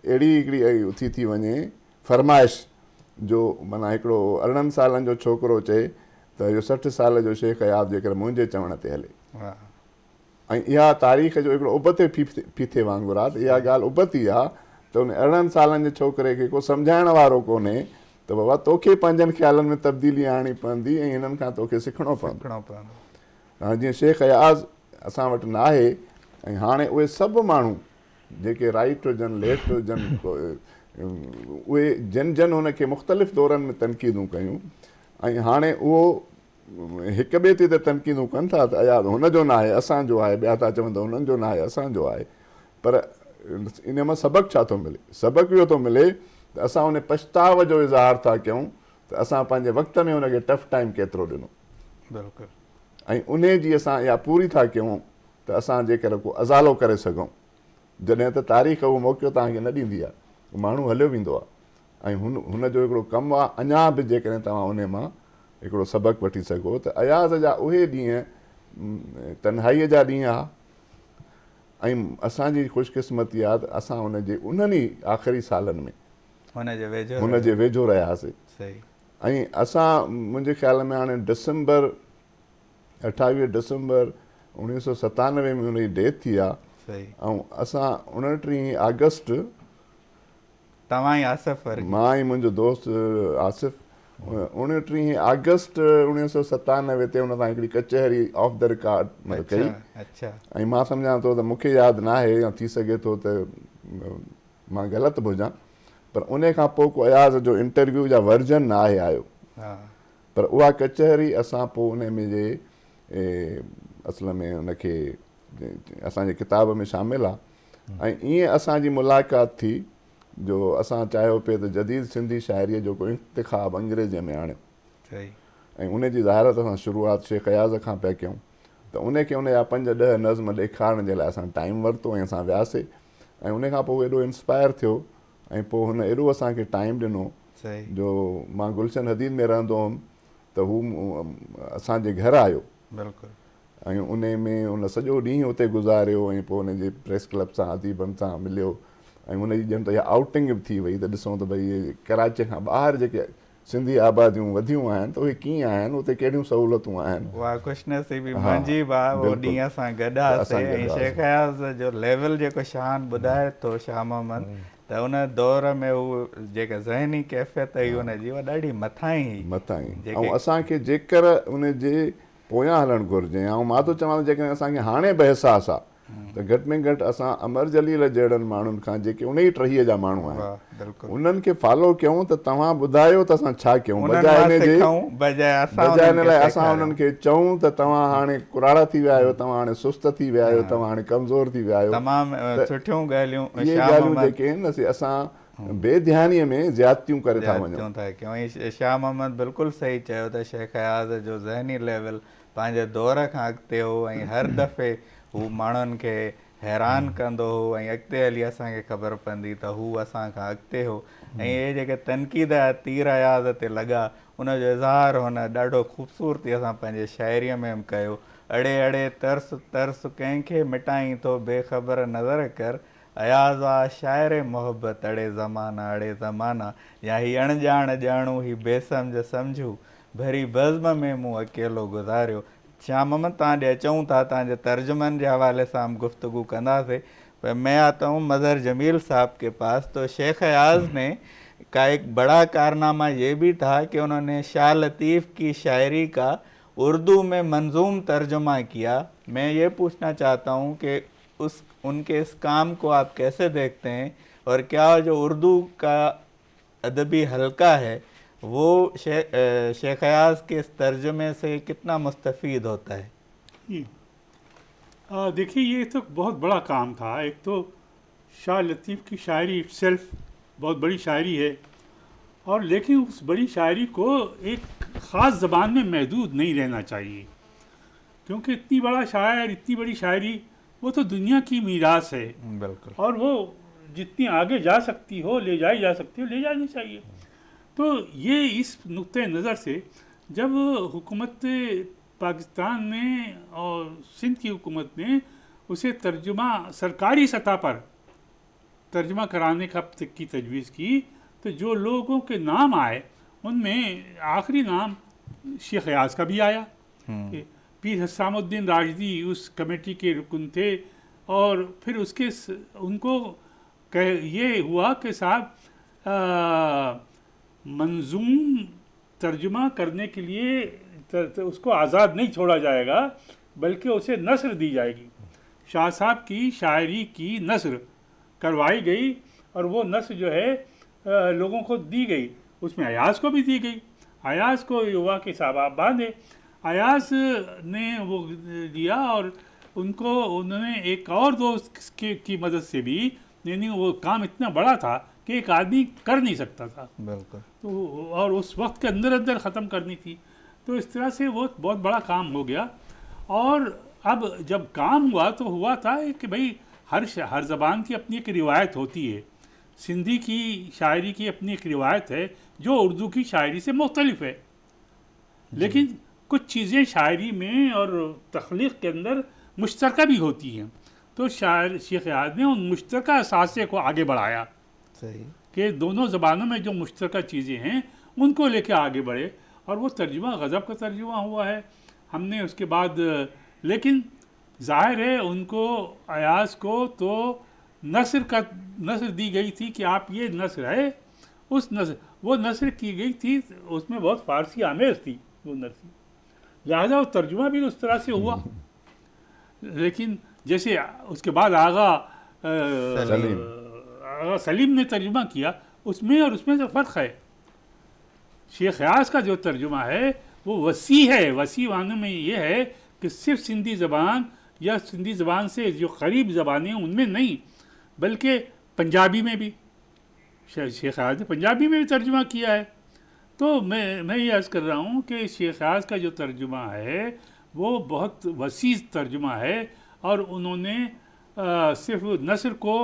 अहिड़ी हिकिड़ी थी वञे फरमाइश जो माना हिकिड़ो 18 सालनि जो छोकिरो चए त इहो 60 साल जो शेख यादि जेकर मुंहिंजे चवण ते हले। ऐं इहा तारीख़ जो हिकिड़ो उबते फीथे वांगुरु आहे। त इहा ॻाल्हि उबती आहे त उन 18 सालनि जे छोकिरे खे को सम्झाइण वारो कोन्हे त बाबा तोखे पंहिंजनि ख़्यालनि में तब्दीली आणणी पवंदी ऐं हिननि खां तोखे सिखणो पवंदो। हाणे जीअं शेख याज़ असां वटि न आहे ऐं हाणे उहे सभु माण्हू जेके राइट हुजनि लेफ्ट हुजनि उहे जिन हुनखे मुख़्तलिफ़ दौरनि में तनक़ीदूं कयूं ऐं हाणे उहो हिक ॿिए ते त तनक़ीदूं कनि था त अयाज़ हुनजो न आहे असांजो आहे, ॿिया था चवनि त हुननि जो न आहे असांजो आहे, पर इन मां सबक़ु छा थो मिले? सबक़ु इहो थो मिले त असां उन पछताव जो इज़हार था कयूं त असां पंहिंजे वक़्त में हुनखे टफ टाइम केतिरो ॾिनो, बिल्कुलु, ऐं उन जी असां इहा पूरी था कयूं त असां जेकर को अज़ालो करे सघूं, जॾहिं त तारीख़ उहो मौक़ो तव्हांखे न ॾींदी आहे, माण्हू हलियो वेंदो आहे, ऐं हुनजो हिकिड़ो कमु आहे अञा बि जेकॾहिं तव्हां उन मां हिकिड़ो सबक़ु वठी सघो त अयाज़ जा उहे ॾींहं तन्हाईअ जा ॾींहं हुआ, ऐं असांजी ख़ुशकिस्मती आहे त असां उनजे उन्हनि ई आख़िरी सालनि में हुनजे वेझो रहियासीं। ऐं असां मुंहिंजे ख़्याल में हाणे 28 डिसंबर 1997 में हुनजी डेथ थी आहे, ऐं असां 29 अगस्त मां ऐं मुंहिंजो दोस्त आसिफ़ 29 अगस्त 1997 ते हुन सां हिकिड़ी कचहरी ऑफ द रिकॉर्ड कई, ऐं मां सम्झां थो त मूंखे यादि न आहे या थी सघे थो त मां ग़लति बि हुजां, पर उन खां पोइ को अयाज़ जो इंटरव्यू जा वर्जन न आहे आयो, पर उहा कचहरी असां पोइ उन में जे असल में उनखे असांजे किताब में शामिलु आहे। ऐं ईअं असांजी मुलाक़ात थी जो असां चाहियो पिए त जदीद सिंधी शाइरीअ जो को इंतिख़ाब अंग्रेज़ीअ में आणियो, ऐं उनजी ज़ाहिरत असां शुरूआति शेख अयाज़ खां पिया कयूं, त उनखे उनजा 5-10 नज़्म ॾेखारण जे लाइ असां टाइम वरितो ऐं असां वियासीं, ऐं उन खां पोइ एॾो इंस्पायर थियो, ऐं पोइ हुन एॾो असांखे टाइम ॾिनो जो मां गुलशन हदीद में रहंदो हुउमि त हू असांजे घर आयो, ऐं उन में उन सॼो ॾींहुं उते गुज़ारियो, ऐं पोइ उनजे प्रेस क्लब सां अदीबनि सां मिलियो, ऐं उनजी ॼण त इहा आउटिंग बि थी वई त ॾिसूं त भई इहे कराची खां ॿाहिरि जेके सिंधी आबादियूं वधियूं आहिनि त उहे कीअं आहिनि, उते कहिड़ियूं सहूलियतूं आहिनि। उहा ख़ुशनसीबी मुंहिंजी बि आहे, उहो ॾींहुं असां गॾु हुआसीं, ऐं शेख अयाज़ जो लेवल जेको शान ॿुधाए थो शाह मोहम्मद, त उन दौर में उहो जेका ज़हनी कैफ़ियत हुई उनजी उहा ॾाढी मथां ई, ऐं असांखे जेकर उनजे पोयां हलणु घुरिजे, ऐं मां थो चवां जेकॾहिं असांखे हाणे बि अहसासु आहे त घटि में घटि असां अमर जलील जहिड़नि माण्हुनि खां जेके उन ई टहीअ जा माण्हू आहिनि उन्हनि खे फॉलो कयूं त तव्हां ॿुधायो त असां छा कयूं, बजाए इन लाइ असां उन्हनि खे चऊं त तव्हां हाणे कुराड़ा थी विया आहियो, तव्हां हाणे सुस्त थी विया आहियो, तव्हां हाणे कमज़ोर थी विया आहियो। सुठियूं ॻाल्हियूं इहे ॻाल्हियूं जेके आहिनि न असां बेध्यानीअ में ज़्यादतियूं करे था वञूं। ऐं शाह मोहम्मद बिल्कुलु सही चयो त शेख अयाज़ जो ज़हनी लेवल पंहिंजे दौर खां अॻिते हो, ऐं हर दफ़े हू माण्हुनि खे हैरान कंदो हो, ऐं अॻिते हली असांखे ख़बर पवंदी त हू असांखां अॻिते हो, ऐं इहे जेके तनक़ीद जा तीर अयाज़ ते लॻा उनजो इज़हार हुन ॾाढो ख़ूबसूरतीअ सां पंहिंजे शाइरीअ में बि कयो। अड़े अड़े तर्स तर्स कंहिंखे मिटाई थो बेख़बर नज़र कर, अयाज़ा शाइर मोहब्बत अड़े ज़माना, या ही अणॼाण ॼाणू ही बेसम्झ सम्झू, भरी बज़्म में मूं अकेलो गुज़ारियो। शाह मोहम्मद तव्हां ॾे अचूं था, तव्हांजे तर्जुमनि जे हवाले सां हम गुफ्तगू कंदासीं, पर मैं आता हूँ मज़हर जमील साहब के पास। तो शेख अयाज़ ने का एक बड़ा कारनामा ये भी था कि उन्होंने शाह लतीफ़ की शायरी का उर्दू में मंजूम तर्जुमा किया। मैं ये पूछना चाहता हूँ कि उनके इस काम को आप कैसे देखते हैं, और क्या जो उर्दू का अदबी हल्का है वो शेख अयाज़ के इस तर्जुमे से कितना मुस्तफ़ीद होता है? देखिए, ये तो बहुत बड़ा काम था। एक तो शाह लतीफ़ की शायरी इटसेल्फ बहुत बड़ी शायरी है, और लेकिन उस बड़ी शायरी को एक ख़ास ज़बान में महदूद नहीं रहना चाहिए, क्योंकि इतनी बड़ा शायर, इतनी बड़ी शायरी वो तो दुनिया की मीरास है, बिल्कुल, और वो जितनी आगे जा सकती हो, ले जाई जा सकती हो, ले जानी चाहिए। तो ये इस नुक्ते नज़र से जब हुकूमत पाकिस्तान ने और सिंध की हुकूमत ने उसे तर्जुमा सरकारी सतह पर तर्जुमा कराने की तजवीज़ की, तो जो लोगों के नाम आए उनमें आखिरी नाम शेख अयाज़ का भी आया। पीर हसामुद्दीन राशिदी उस कमेटी के रुकन थे, और फिर उसके उनको ये हुआ कि साहब मंजूम तर्जुमा करने के लिए उसको आज़ाद नहीं छोड़ा जाएगा, बल्कि उसे नस्र दी जाएगी। शाह साहब की शायरी की नस्र करवाई गई, और वो नस्र जो है लोगों को दी गई, उसमें अयाज़ को भी दी गई। अयाज को ये हुआ कि साहब आप बांधे, अयाज ने वो दिया और उन्होंने एक और दोस्त की मदद से भी, यानी वो काम इतना बड़ा था कि एक आदमी कर नहीं सकता था, बिल्कुल, तो और उस वक्त के अंदर अंदर ख़त्म करनी थी। तो इस तरह से वो बहुत बड़ा काम हो गया। और अब जब काम हुआ तो हुआ था कि भाई हर ज़बान की अपनी एक रिवायत होती है। सिंधी की शायरी की अपनी एक रिवायत है जो उर्दू की शायरी से मुख्तलिफ है, लेकिन कुछ चीज़ें शायरी में और तख्लीक़ के अंदर मुश्तरका भी होती हैं। तो शायर शेख आज़ ने उन मुश्तरका असासे को आगे बढ़ाया सही, कि दोनों ज़बानों में जो मुश्तरका चीज़ें हैं उनको लेके आगे बढ़े, और वो तर्जुमा गज़ब का तर्जुमा हुआ है हमने उसके बाद। लेकिन ज़ाहिर है उनको अयाज को तो नस्र दी गई थी कि आप ये नस्र है, उस नस्र वो नस्र की गई थी, उसमें बहुत फ़ारसी आमेज़ थी वो नस्र, लिहाजा वो तर्जुमा भी उस तरह से हुआ। लेकिन जैसे उसके बाद आगा सलीम ने तर्जुमा किया, उसमें और उसमें तो फ़र्क है। शेख यास का जो तर्जुमा है वो वसी है, वसी मानों में ये है कि सिर्फ सिंधी ज़बान या सिंधी ज़बान से जो करीब ज़बानें हैं उनमें नहीं, बल्कि पंजाबी में भी, शेख यास ने पंजाबी में भी तर्जुमा किया है। तो मैं ये अर्ज़ कर रहा हूँ कि शेख यास का जो तर्जुमा है वो बहुत वसी तर्जुमा है, और उन्होंने सिर्फ नस्र को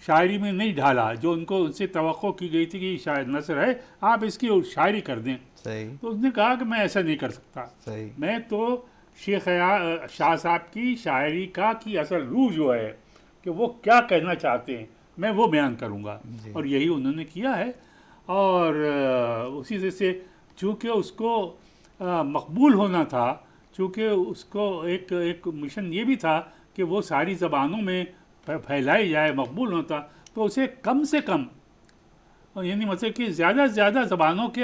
शायरी में नहीं ढाला जो उनसे तवक्को की गई थी कि शायद नस्र है आप इसकी शायरी कर दें। सही, तो उसने कहा कि मैं ऐसा नहीं कर सकता, सही, मैं तो शेख शाह साहब की शायरी की असल रूह जो है कि वो क्या कहना चाहते हैं मैं वो बयान करूँगा, और यही उन्होंने किया है। और उसी से चूँकि उसको मकबूल होना था, चूँकि उसको एक मिशन ये भी था कि वो सारी ज़बानों में फैलाई जाए, मकबूल होता, तो उसे कम से कम, यानी मतलब कि ज़्यादा से ज़्यादा ज़बानों के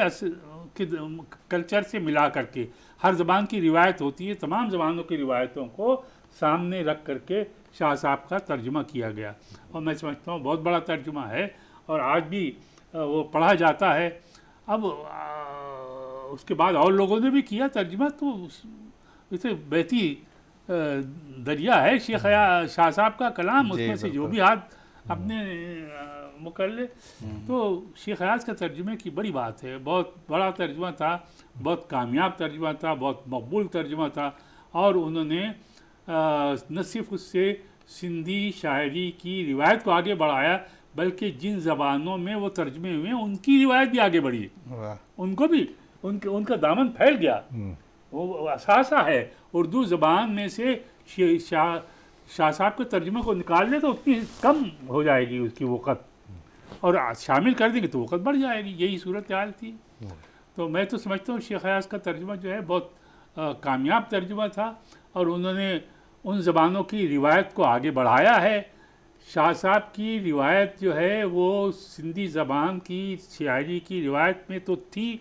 कल्चर से मिला करके, हर ज़बान की रिवायत होती है, तमाम ज़बानों की रिवायतों को सामने रख करके शाह साहब का तर्जुमा किया गया, और मैं समझता हूँ बहुत बड़ा तर्जुमा है और आज भी वो पढ़ा जाता है। अब उसके बाद और लोगों ने भी किया तर्जुमा, तो इसे बहती दरिया है शेख शाह साहब का कलाम, उसमें से जो भी हाथ अपने मुकर ले। तो शेख यास का तर्जुमे की बड़ी बात है, बहुत बड़ा तर्जुमा था, बहुत कामयाब तर्जुमा था, बहुत मकबूल तर्जुमा था, और उन्होंने न सिर्फ उससे सिंधी शायरी की रिवायत को आगे बढ़ाया, बल्कि जिन ज़बानों में वो तर्जमे हुए उनकी रिवायत भी आगे बढ़ी, उनको भी उनका दामन फैल गया। वो असासा है उर्दू ज़बान में से शाह साहब के तर्जुमे को निकाल ले तो उतनी कम हो जाएगी उसकी वक़्त, और शामिल कर देंगे तो वक़्त बढ़ जाएगी, यही सूरत हाल थी। तो मैं तो समझता हूँ शेख यास का तर्जुमा जो है बहुत कामयाब तर्जुमा था, और उन्होंने उन ज़बानों की रिवायत को आगे बढ़ाया है। शाह साहब की रिवायत जो है वो सिंधी ज़बान की शायरी की रिवायत में तो थी,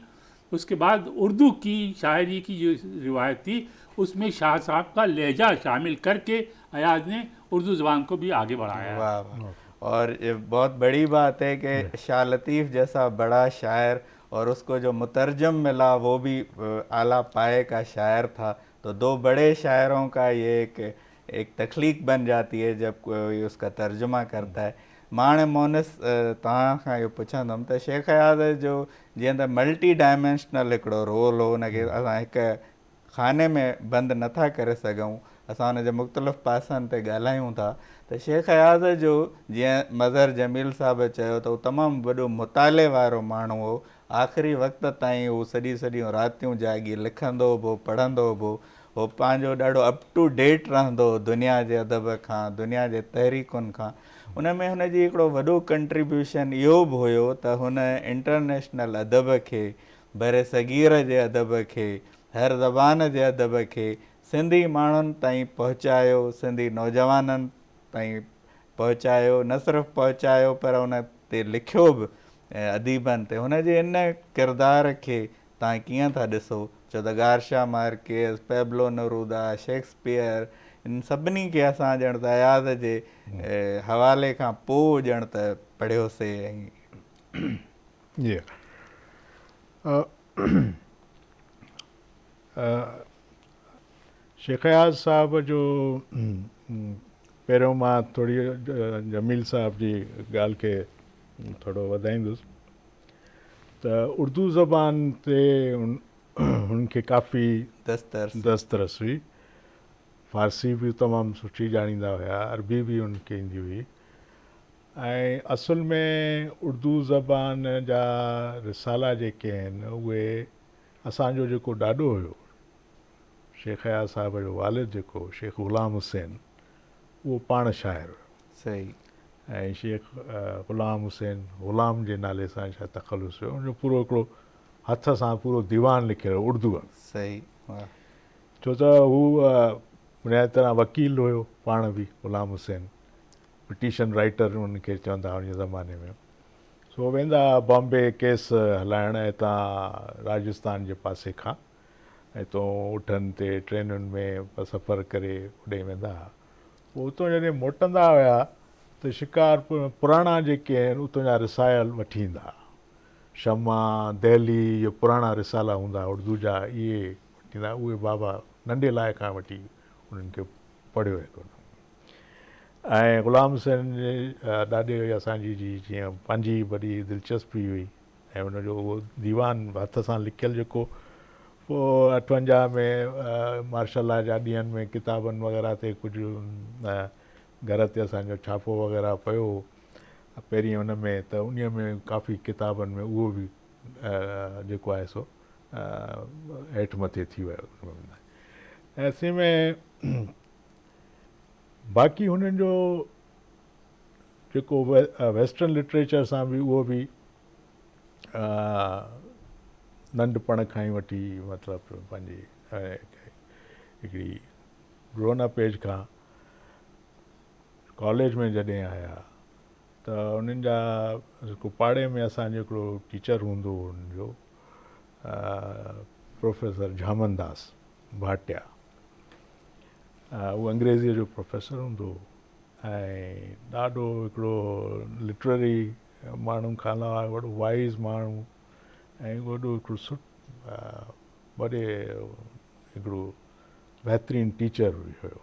उसके बाद उर्दू की शायरी की जो रिवायत थी उसमें शाह साहब का लहजा शामिल करके अयाज ने उर्दू ज़बान को भी आगे बढ़ाया। वाह वाह। और ये बहुत बड़ी बात है कि शाह लतीफ़ जैसा बड़ा शायर और उसको जो मुतरजम मिला वो भी आला पाए का शायर था, तो दो बड़े शायरों का ये एक तख्लीक बन जाती है जब कोई उसका तर्जुमा करता है। माणे मोनस तव्हां खां इहो पुछंदुमि त शेख याज़ जो जीअं त मल्टी डायमेंशनल हिकिड़ो रोल हो, हुनखे असां हिकु खाने में बंदि नथा करे सघूं, असां हुनजे मुख़्तलिफ़ पासनि ते ॻाल्हायूं था, त शेख याज़ जो जीअं मज़हर जमील साहिब चयो त उहो तमामु वॾो मुताले वारो माण्हू हो, आख़िरी वक़्त ताईं हू सॼियूं रातियूं जागी लिखंदो बि, पढ़ंदो बि, हो पंहिंजो ॾाढो अप टू डेट रहंदो दुनिया जे अदब खां, दुनिया जे तहरीकुनि खां। उन में हुनजी हिकिड़ो वॾो कंट्रीब्यूशन इहो बि हुयो त हुन इंटरनेशनल अदब खे, बर सग़ीर जे अदब खे, हर ज़बान जे अदब खे सिंधी माण्हुनि ताईं पहुचायो, सिंधी नौजवाननि ताईं पहुचायो, न सिर्फ़ु पहुचायो पर उन ते लिखियो बि अदीबनि ते। हुनजे इन किरदार खे तव्हां कीअं था ॾिसो? छो त गार्शा मार्केस, पेब्लो नेरूदा, शेक्सपियर, इन सभिनी खे असां ॼण त अयाज़ जे हवाले खां पोइ ॼण त पढ़ियोसीं। शेख अयाज़ साहब जो पहिरियों मां थोरी जमील साहब जी ॻाल्हि खे थोरो वधाईंदुसि त उर्दू ज़बान ते हुननि खे काफ़ी दस्तरस हुई, फ़ारसी बि तमामु सुठी ॼाणींदा हुया, अरबी बि उनखे ईंदी हुई, ऐं असुल में उर्दू ज़बान जा रिसाला जेके आहिनि उहे असांजो जेको ॾाॾो हुयो शेख अयाज़ साहब जो वालिद जेको शेख ग़ुलाम हुसैन, उहो पाण शाइर सही, ऐं शेख ग़ुलाम हुसैन ग़ुलाम जे नाले सां छा तख़ल्लुस हुयो, उनजो पूरो हिकिड़ो हथ सां पूरो दीवान लिखियलु उर्दूअ में। सही, वाह, छो त हू बुनियादी तरह वकील हुयो पाण बि ग़ुलाम हुसैन, पिटीशन राइटर उनखे चवंदा हुआ उन ज़माने में। सो वेंदा बॉम्बे केस हलाइण हितां राजस्थान जे पासे खां, ऐं तो उठनि ते ट्रेनुनि में सफ़र करे होॾे वेंदा हुआ। पोइ उतां जॾहिं मोटंदा हुया त शिकारपुर पुराणा जेके आहिनि उतां जा रिसायल वठी ईंदा हुआ, शमा, दहली, इहे पुराणा रिसाला हूंदा उर्दू जा, इहे वठी ईंदा, उहे बाबा नंढे लाइ खां वठी उन्हनि खे पढ़ियो हिकिड़ो। ऐं ग़ुलाम हुसैन जे ॾाॾे असांजी जी जीअं पंहिंजी वॾी दिलचस्पी हुई, ऐं उनजो उहो दीवान हथ सां लिखियलु जेको पोइ 58 में मार्शल लॉ जा ॾींहंनि में किताबनि वग़ैरह ते कुझु घर ते असांजो छापो वग़ैरह पियो पहिरीं हुन में, त उन में काफ़ी किताबनि में उहो बि जेको आहे सो हेठि मथे थी वियो। ऐसे में बाक़ी हुननि जो जेको वेस्टर्न लिटरेचर सां बि उहो बि नंढपण खां ई वठी मतिलबु पंहिंजी हिकिड़ी ग्रोन अप एज खां कॉलेज में जॾहिं आया त उन्हनि जा जेको पाड़े में असांजो हिकिड़ो टीचर हूंदो हो हुनजो प्रोफेसर झामनदास भाटिया, उहो अंग्रेज़ीअ जो प्रोफेसर हूंदो हो ऐं ॾाढो हिकिड़ो लिटरेरी माण्हू खां अलावा वॾो वाइज़ माण्हू ऐं वॾो हिकिड़ो वॾे हिकिड़ो बहितरीनु टीचर हुयो।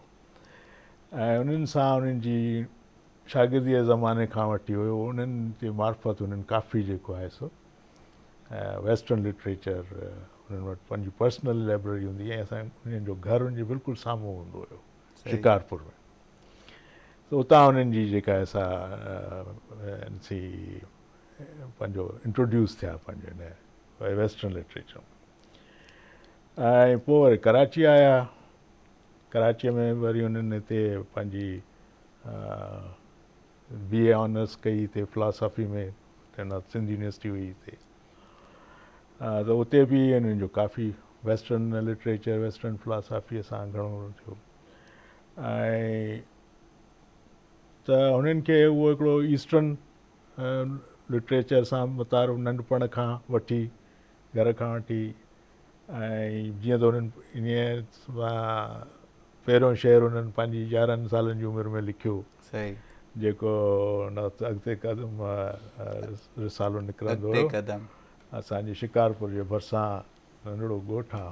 ऐं उन्हनि सां उन्हनि जी शागिर्दीअ ज़माने खां वठी हुयो, उन्हनि जे मार्फत उन्हनि काफ़ी जेको आहे सो वेस्टर्न लिटरेचर उन्हनि वटि पंहिंजी पर्सनल लाइब्रेरी हूंदी, ऐं असां उन्हनि जो घरु उनजे बिल्कुलु साम्हूं हूंदो हुयो शिकारपुर में। त उतां उन्हनि जी जेका असां पंहिंजो इंट्रोड्यूस थिया पंहिंजो हिन वेस्टर्न लिटरेचर। ऐं पोइ वरी कराची आया, कराचीअ में वरी उन्हनि हिते पंहिंजी BA ऑनर्स कई हिते फिलासफ़ी में, सिंध यूनिवर्सिटी हुई हिते, त उते बि इन्हनि जो काफ़ी वेस्टर्न लिटरेचर वेस्टर्न फिलासफ़ीअ सां घणो थियो। ऐं त हुननि खे उहो हिकिड़ो ईस्टर्न लिटरेचर सां मुतारिफ़ नंढपण खां वठी घर खां वठी, ऐं जीअं त हुननि इन पहिरियों शेर हुननि पंहिंजी 11 सालनि जी उमिरि में लिखियो, सही, जेको अॻिते क़दम रिसालो निकिरंदो हुयो असांजे शिकारपुर जे भरिसां नंढिड़ो ॻोठु आहे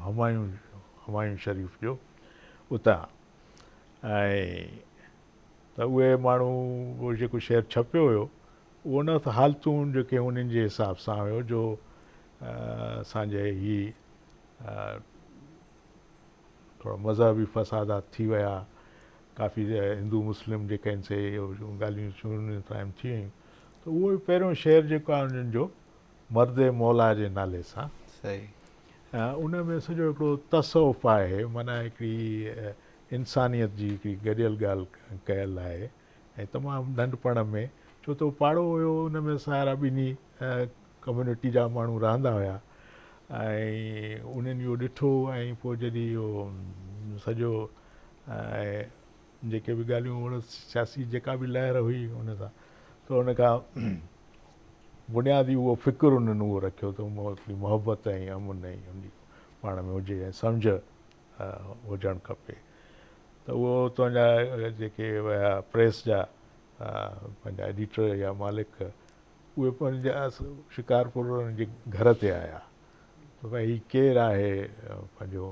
हुमायूं शरीफ़ जो, उतां। ऐं त उहे माण्हू उहो जेको शेर छपियो हुयो उहो न हालतूं जेके उन्हनि जे हिसाब सां हुयो जो असांजे ही थोरा मज़हबी फ़सादात थी विया, काफ़ी हिंदू मुस्लिम जेके आहिनि से ॻाल्हियूं शुरू टाइम थी वियूं, त उहो पहिरियों शेर जेको आहे उन्हनि जो मर्द मौला जे नाले सां, सही, उन में सॼो हिकिड़ो तसौफ़ आहे, माना हिकिड़ी इंसानियत जी हिकिड़ी गॾियल ॻाल्हि कयल आहे, ऐं तमामु नंढपण में, छो त पाड़ो हुयो उन में सारा ॿिन्ही कम्यूनिटी जा माण्हू रहंदा हुया, ऐं उन्हनि इहो ॾिठो, ऐं पोइ जॾहिं इहो सॼो जेके बि ॻाल्हियूं सियासी जेका बि लहर हुई उन सां, त उन खां बुनियादी उहो फ़िक्रु उन्हनि उहो रखियो त हिकिड़ी मोहबत ऐं अमुन ऐं उनजी पाण में हुजे ऐं सम्झ हुजणु खपे। त उहो उतां जा जेके हुया प्रेस जा पंहिंजा एडिटर या मालिक, उहे पंहिंजा शिकारपुर जे घर ते आया त भई हीउ केरु आहे पंहिंजो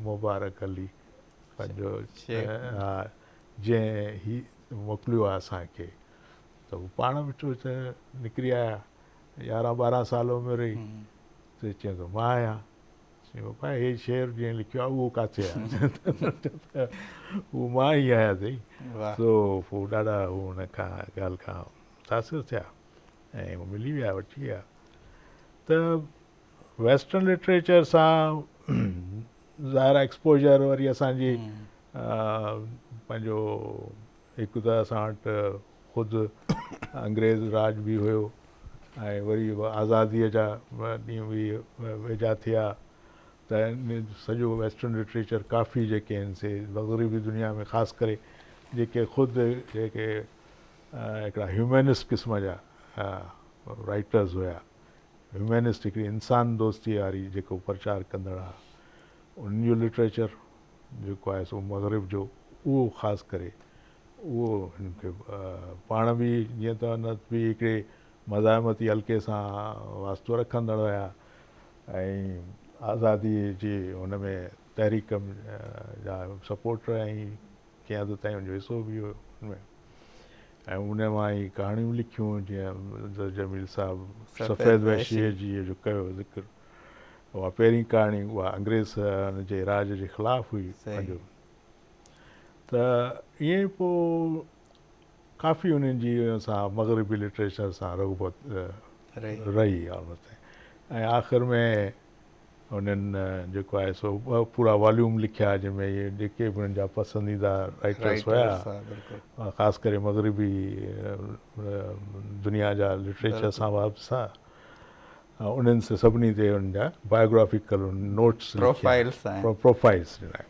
मुबारक अली पंहिंजो हा जंहिं ही मोकिलियो आहे असांखे त हू पाण ॾिठो त निकिरी आया 11-12 साल उमिरि हुई त चयो त मां आहियां चयो पप्पा हे शेर जीअं लिखियो आहे उहो किथे आहे उहो मां ई आहियां अथई सो पोइ ॾाढा हू हुन खां ॻाल्हि खां मुतासिर थिया ऐं मिली विया वठी विया त वेस्टर्न लिटरेचर सां ज़ाहिर एक्सपोजर वरी असांजी पंहिंजो हिकु त असां वटि ख़ुदि अंग्रेज़ राज बि हुयो ऐं वरी आज़ादीअ जा ॾींहं बि वेझा थिया त सॼो वेस्टर्न लिटरेचर काफ़ी जेके आहिनि से मग़रिबी दुनिया में ख़ासि करे जेके ख़ुदि जेके हिकिड़ा ह्यूमनिस्ट क़िस्म जा राइटर्स हुया ह्यूमनिस्ट हिकिड़ी इंसान दोस्ती वारी जेको प्रचार कंदड़ आहे उन्हनि जो लिटरेचर जेको आहे सो मग़रिब जो उहो ख़ासि करे उहो हिन खे पाण बि जीअं त हुन बि हिकिड़े मज़ाहमती हल्के सां वास्तो रखंदड़ हुया ऐं आज़ादी जी हुन में तहरीक जा सपोर्टर ऐं कंहिं हद ताईं हुनजो हिसो बि हुयो हुनमें ऐं उन मां ई कहाणियूं लिखियूं जीअं जमील साहिबु सफ़ेद वहशीअ जी जो कयो ज़िक्र उहा पहिरीं कहाणी उहा अंग्रेज़ जे राज जे ख़िलाफ़ु हुई पंहिंजो त ईअं पोइ काफ़ी उन्हनि जी सां मग़रिबी लिटरेचर सां रग़बत रही आहे ऐं आख़िर में उन्हनि जेको आहे सो पूरा वॉल्यूम लिखिया जंहिंमें इहे जेके बि उन्हनि जा पसंदीदा राइटर्स हुया ख़ासि करे मग़रिबी दुनिया जा लिटरेचर सां वाबसा उन्हनि से सभिनी ते उन्हनि जा बायोग्राफिकल नोट्स प्रोफाइल्स ॾिना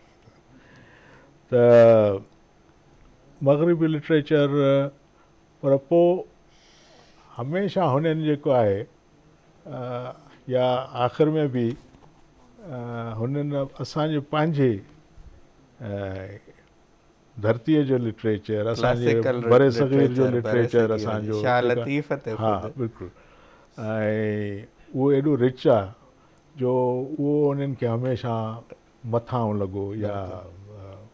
त मग़रिबी लिटरेचर पर पोइ हमेशह हुननि जेको आहे या आख़िर में बि हुननि असांजे पंहिंजे धरतीअ जो लिटरेचर असांजे बरे सग़ीर जो लिटरेचर असांजो हा बिल्कुलु ऐं उहो एॾो रिच आहे जो उहो उन्हनि खे हमेशह मथां लॻो या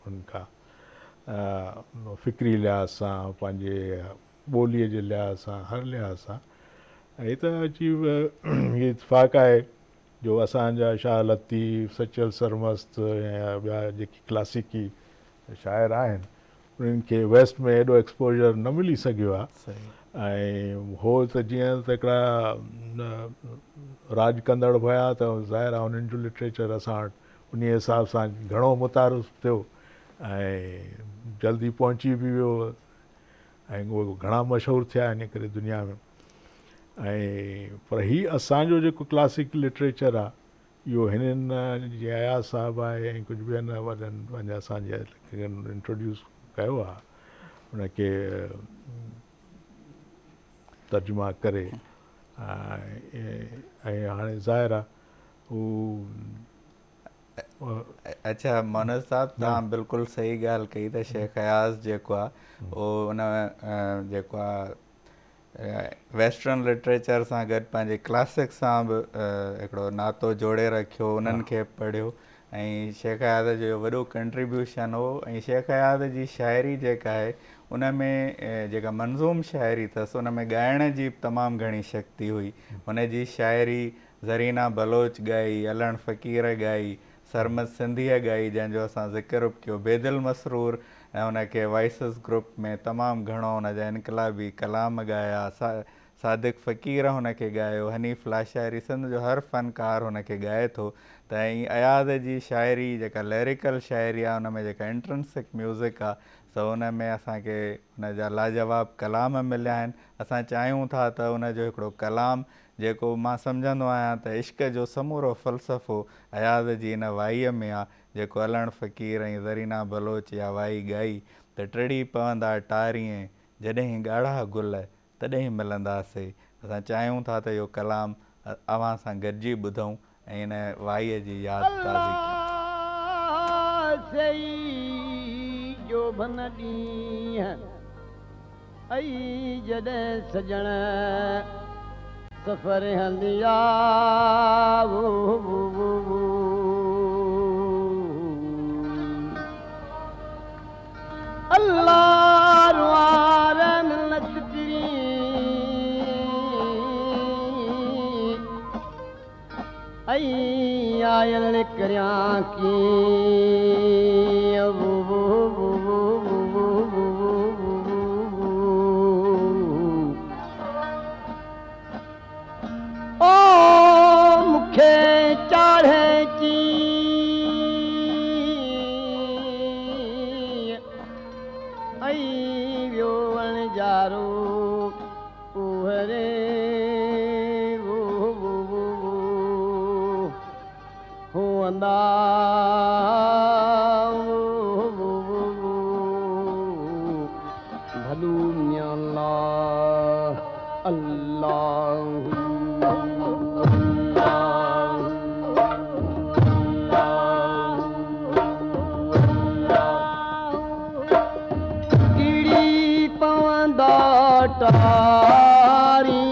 उनखां फ़िक्री लिहाज़ सां पंहिंजे ॿोलीअ जे लिहाज़ सां हर लिहाज़ सां ऐं त अची हीअ इतफ़ाक़ आहे जो असांजा शाह लतीफ़ सचल सरमस्त ऐं ॿिया जेकी क्लासिकी शाइर आहिनि उन्हनि खे वेस्ट में एॾो एक्सपोजर न मिली सघियो आहे ऐं हो त जीअं त हिकिड़ा राज कंदड़ हुया त ज़ाहिर आहे उन्हनि जो लिटरेचर असां वटि उन हिसाब सां घणो मुतारिफ़ थियो ऐं जल्दी पहुची बि वियो ऐं उहे घणा मशहूरु थिया इन करे दुनिया में ऐं पर हीउ असांजो जेको क्लासिक लिटरेचर आहे इहो हिननि जीअं अयाज़ साहिबु आहे ऐं कुझु ॿियनि वॾनि पंहिंजा असांजे इंट्रोड्यूस कयो आहे उनखे तर्जुमा करे ऐं हाणे ज़ाहिर आहे हू अच्छा मनोज साहब तव्हां बिल्कुलु सही ॻाल्हि कई त शेख अयाज़ जेको आहे उहो उन जेको आहे वेस्टर्न लिटरेचर सां गॾु पंहिंजे क्लासिक सां बि हिकिड़ो नातो जोड़े रखियो उन्हनि खे पढ़ियो ऐं शेख अयाज़ जो वॾो कंट्रीब्यूशन हो ऐं शेख अयाज़ जी शाइरी जेका आहे उन में जेका मंज़ूम शाइरी अथसि उन में ॻाइण जी तमामु घणी शक्ति हुई हुन जी शाइरी ज़रीना बलोच ॻाई अलण फ़क़ीर ॻाई सरमद सिंधीअ ॻाई जंहिंजो असां ज़िक्र बि कयो बेदिल मसरूर ऐं हुनखे वॉइसिस ग्रुप में तमामु घणो हुनजा इनकलाबी कलाम ॻाया सादिक फ़क़ीर हुनखे ॻायो हनीफ़ लाशाइरी सिंध जो हर फ़नकार हुनखे ॻाए थो त ऐं अयाज़ जी शाइरी जेका लिरिकल शाइरी आहे हुन में जेका इंट्रंसिक म्यूज़िक आहे त हुन में असांखे हुनजा लाजवाब कलाम मिलिया आहिनि असां चाहियूं था त हुनजो हिकिड़ो कलाम जेको मां सम्झंदो आहियां त इश्क जो समूरो फ़लसफ़ो अयाज़ जी हिन वाईअ में आहे जेको अलण फ़क़ीर ऐं ज़रीना बलोच या वाई ॻाई त टिड़ी पवंदा टारीअ जॾहिं ॻाढ़ा गुल तॾहिं मिलंदासीं असां चाहियूं था त इहो कलाम अव्हां सां गॾिजी ॿुधूं ऐं हिन वाईअ जी यादि ताज़ी सजण सफ़र हलिया اللہ روار ملت تری ای آیل کریاں کی او مکھے چاڑھے چی ای ویوون جارو اوہرے ہو اندا بھلو میاں اللہ اللہ کیڑی پوندا ٹاری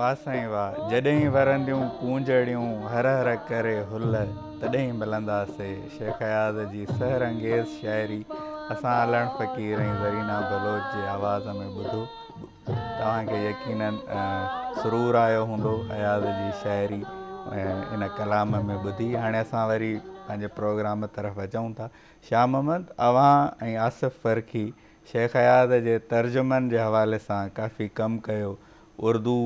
वाह साईं वाह, जॾहिं वरंदियूं कूंजड़ियूं हर हर करे हुल तॾहिं मिलंदासीं। शेख अयाज़ जी सहर अंगेज़ शाइरी असां अलण फ़क़ीर ऐं ज़रीना बलोच जे आवाज़ में ॿुधो। तव्हांखे यकीनन सुरूर आयो हूंदो अयाज़ जी शाइरी इन कलाम में ॿुधी। हाणे असां वरी पंहिंजे प्रोग्राम तरफ़ अचूं था। शाह मोहम्मद, अव्हां ऐं आसिफ़ फ़रकी शेख अयाज़ जे तर्जुमनि जे हवाले सां काफ़ी कमु कयो, उर्दू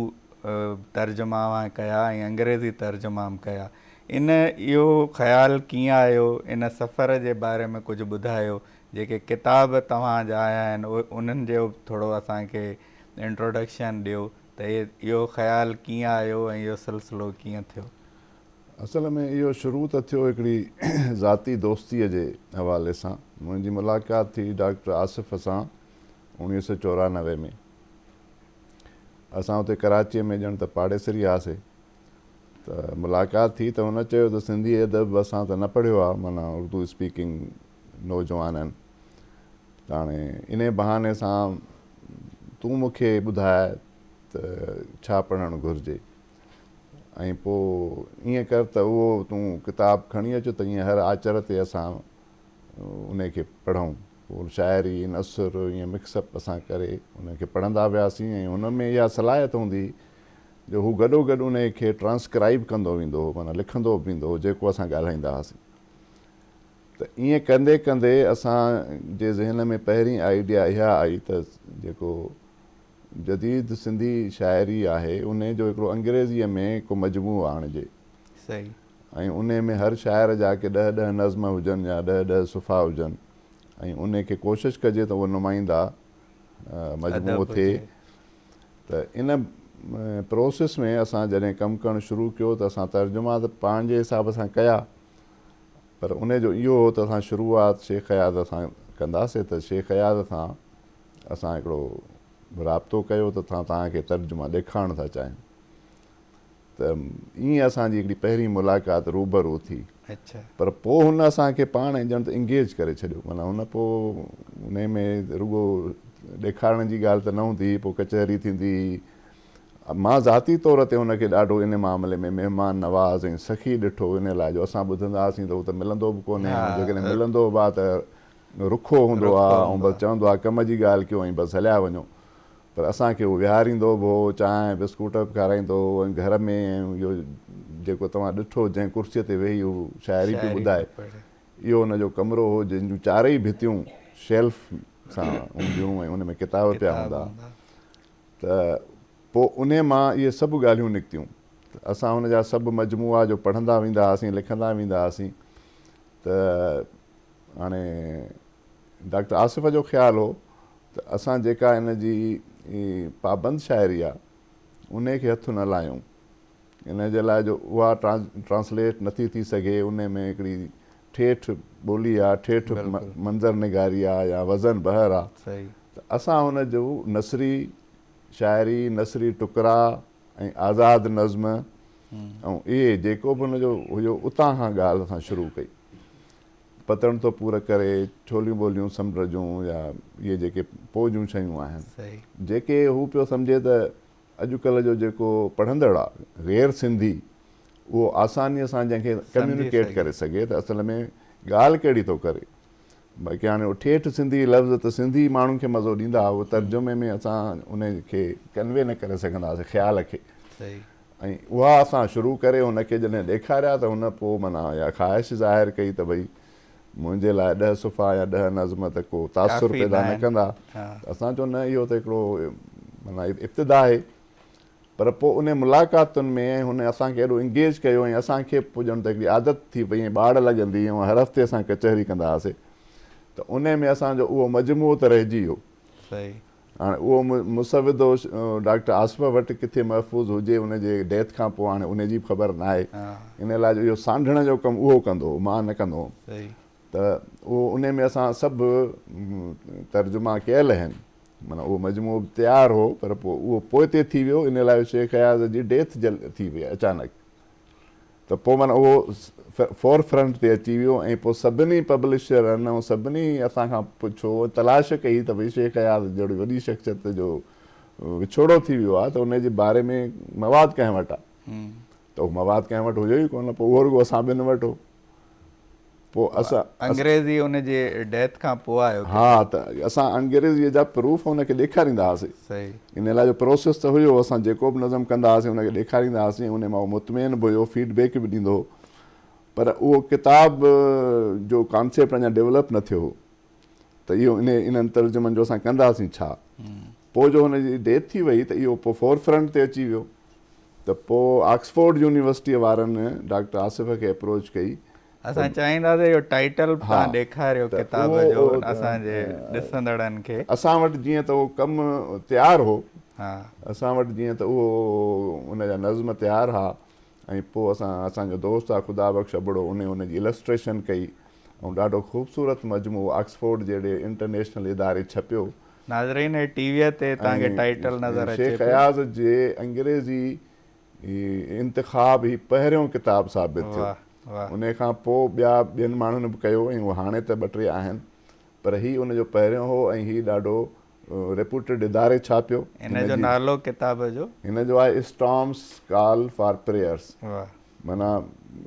तर्जुमा कया ऐं अंग्रेज़ी तर्जुमा कया। इहो ख़्यालु कीअं आयो, इन सफ़र जे बारे में कुझु ॿुधायो। जेके किताब तव्हांजा आया आहिनि उन्हनि जो थोरो असांखे इंट्रोडक्शन ॾियो त इहो ख़्यालु कीअं आयो ऐं इहो सिलसिलो कीअं थियो? असल में इहो शुरू त थियो हिकिड़ी ज़ाती दोस्तीअ जे हवाले सां। मुंहिंजी मुलाक़ात थी डॉक्टर आसिफ़ सां 1994 में। असां हुते कराचीअ में ॼण त पाड़ेसरी हुआसीं, त मुलाक़ात थी त हुन चयो त सिंधी अदब असां त न पढ़ियो आहे, माना उर्दू स्पीकिंग नौजवान आहिनि, त हाणे इन बहाने सां तूं मूंखे ॿुधाए त छा पढ़णु घुरिजे, ऐं पोइ ईअं कर त उहो तूं किताबु खणी अचु त ईअं हर आचर ते असां उन खे पढ़ूं। पोइ शाइरी नसर ईअं मिक्सअप असां करे उनखे पढ़ंदा वियासीं, ऐं हुन में इहा सलाहियत हूंदी जो हू गॾो गॾु उन खे ट्रांसक्राइब कंदो वेंदो हो, माना लिखंदो वेंदो हो जेको असां ॻाल्हाईंदा हुआसीं। त ईअं कंदे कंदे असांजे ज़हन में पहिरीं आइडिया इहा आई त जेको जदीद सिंधी शाइरी आहे उन जो हिकिड़ो अंग्रेज़ीअ में को मजमू आणिजे। सही। ऐं उन में हर शाइर जा के 10-10 नज़्म हुजनि या 10-10 सुफ़ा हुजनि, ऐं उन खे कोशिशि कजे त उहो नुमाइंदा मजमू थिए। त इन प्रोसेस में असां जॾहिं कमु करणु शुरू कयो त असां तर्जुमा त पंहिंजे हिसाब सां कया, पर उन जो इहो हो त असां शुरूआत शेख हयात सां कंदासीं। त शेख हयात सां असां हिकिड़ो राब्तो कयो त तव्हांखे तर्जुमा ॾेखारणु था चाहिनि। त ईअं असांजी हिकिड़ी पहिरीं मुलाक़ात रूबरू थी। अच्छा। पर पोइ हुन असांखे पाण ॼण त इंगेज करे छॾियो, माना हुन पोइ उन में रुगो ॾेखारण जी ॻाल्हि त न हूंदी, पोइ कचहरी थींदी। मां ज़ाती तौर ते हुनखे ॾाढो इन मामले में महिमान नवाज़ ऐं सखी ॾिठो, इन लाइ जो असां ॿुधंदा हुआसीं त उहो त मिलंदो बि कोन्हे, जेकॾहिं मिलंदो बि आहे त रुखो हूंदो आहे, ऐं बसि चवंदो आहे कम जी ॻाल्हि कयो ऐं बसि हलिया वञो। पर असांखे उहो विहारींदो बि हो, चांहि बिस्कुट बि खाराईंदो हो, ऐं घर में इहो जेको तव्हां ॾिठो जंहिं कुर्सीअ ते वेही हू शाइरी पियो ॿुधाए, इहो हुनजो कमिरो हो जंहिंजूं चारई भितियूं शेल्फ सां हूंदियूं ऐं उन में किताब पिया हूंदा। त पोइ उन मां इहे सभु ॻाल्हियूं निकितियूं। त असां हुनजा सभु मजमूआ जो पढ़ंदा वेंदा हुआसीं, लिखंदा वेंदा हुआसीं। त हाणे डॉक्टर आसिफ़ जो ख़्यालु हो त असां जेका इन जी पाबंद शाइरी आहे उन खे हथु न लायूं, इन जे लाइ जो उहा ट्रांसलेट नथी थी सघे। उन में हिकिड़ी ठेठ ॿोली आहे, ठेठ मंज़र निगारी आहे या वज़न बहर आहे। त असां हुन जो नसरी शाइरी, नसरी टुकड़ा ऐं आज़ादु नज़्म ऐं इहे जेको बि हुनजो हुयो उतां खां ॻाल्हि असां शुरू कई। पतण तो पूर करे, छोलियूं ॿोलियूं समुंड जूं, या इहे जेके पोइ जूं शयूं आहिनि, जेके हू पियो सम्झे त अॼुकल्ह जो जेको पढ़ंदड़ आहे ग़ैर सिंधी, उहो आसानीअ सां जंहिंखे कम्यूनिकेट करे सघे। त असल में ॻाल्हि कहिड़ी थो करे, बाक़ी हाणे ठेठ सिंधी लफ़्ज़ त सिंधी माण्हुनि खे मज़ो ॾींदा, उहो तर्जुमे में असां उन खे कन्वे न करे सघंदासीं ख़्याल खे। ऐं उहा असां शुरू करे हुनखे जॾहिं ॾेखारिया त हुन पोइ माना या ख़्वाहिश ज़ाहिर कई त भई मुंहिंजे लाइ 10 सुफ़ा या 10 नज़्म त को तासुर पैदा न कंदा। असां चयो न, इहो त हिकिड़ो माना इब्तिदा आहे। पर पोइ उन मुलाक़ातुनि में हुन असांखे एॾो इंगेज कयो, ऐं असांखे पोइ ॼण त हिकिड़ी आदत थी पई, ऐं ॿाड़ लॻंदी, ऐं हर हफ़्ते असां कचहरी कंदा हुआसीं। त उन में असांजो उहो मजमूओ त रहिजी वियो। हाणे उहो मुसविदो डॉक्टर आसिफ़ वटि किथे महफ़ूज़ हुजे, उनजे डेथ खां पोइ हाणे उनजी बि ख़बर न आहे। इन लाइ जो इहो सांढण जो कमु उहो कंदो हो, मां न कंदो हुउमि। त उहो उन में असां सभु तर्जुमा कयल आहिनि, माना उहो मजमूओ तयारु हो, पर पोइ उहो पोइ ते थी वियो। इन लाइ शेख हयात जी डेथ थी वई अचानक, त पोइ माना उहो फोर फ्रंट ते अची वियो। ऐं पोइ सभिनी पब्लिशरनि ऐं सभिनी असांखां पुछो, तलाश कई त भई शेख हयात जहिड़ी वॾी शख़्सियत जो विछोड़ो थी वियो आहे, त उनजे बारे में मवाद कंहिं वटि आहे? त उहो मवाद कंहिं वटि हुयो ई कोन। पोइ उहो रुॻो असां ॿिनि वटि हो। पोइ असां अंग्रेज़ी उनजे डेथ खां पोइ आयो। हा, त असां अंग्रेज़ीअ जा प्रूफ हुनखे ॾेखारींदा हुआसीं। इन लाइ जो प्रोसेस त हुयो, असां जेको बि नज़म कंदा हुआसीं हुनखे ॾेखारींदा हुआसीं। उन मां उहो मुतमइन बि हुयो, फीडबैक बि ॾींदो हो। पर उहो किताब जो कॉन्सेप्ट अञा डेवलप न थियो हो त इहो इन्हनि तर्जुमनि जो असां कंदासीं छा। पोइ जो हुनजी डेथ थी वई त इहो पोइ फोर फ्रंट ते अची वियो। त पोइ ऑक्सफोर्ड यूनिवर्सिटीअ वारनि डॉक्टर आसिफ़ खे अप्रोच कई। असां चाहींदासीं इहो टाइटल तव्हां ॾेखारियो किताब जो असांजे ॾिसंदड़नि खे। असां वटि जीअं त उहो कमु तयारु हो, असां वटि जीअं त उहो उन जा नज़्म तयारु हुआ ऐं पोइ असांजो दोस्त आहे ख़ुदा बख़्श अबड़ो उनजी इलस्ट्रेशन कई ऐं ॾाढो ख़ूबसूरत मजमू ऑक्सफोर्ड जहिड़े इंटरनेशनल इदारे छपियो। नाज़रीन टीवीअ ते तव्हांखे टाइटल नज़र अचे शेख अयाज़ जे अंग्रेज़ी इंतिख़ाब ही पहिरियों किताबु साबित थियो। उन खां पोइ ॿिया ॿियनि माण्हुनि बि कयो ऐं हाणे त 2-3 आहिनि, पर हीउ उनजो पहिरियों हो ऐं हीउ ॾाढो रेप्यूटेड इदारे छापियो। हिन जो नालो किताब जो हिन जो आहे स्टॉर्म्स कॉल फॉर प्रेयर्स, माना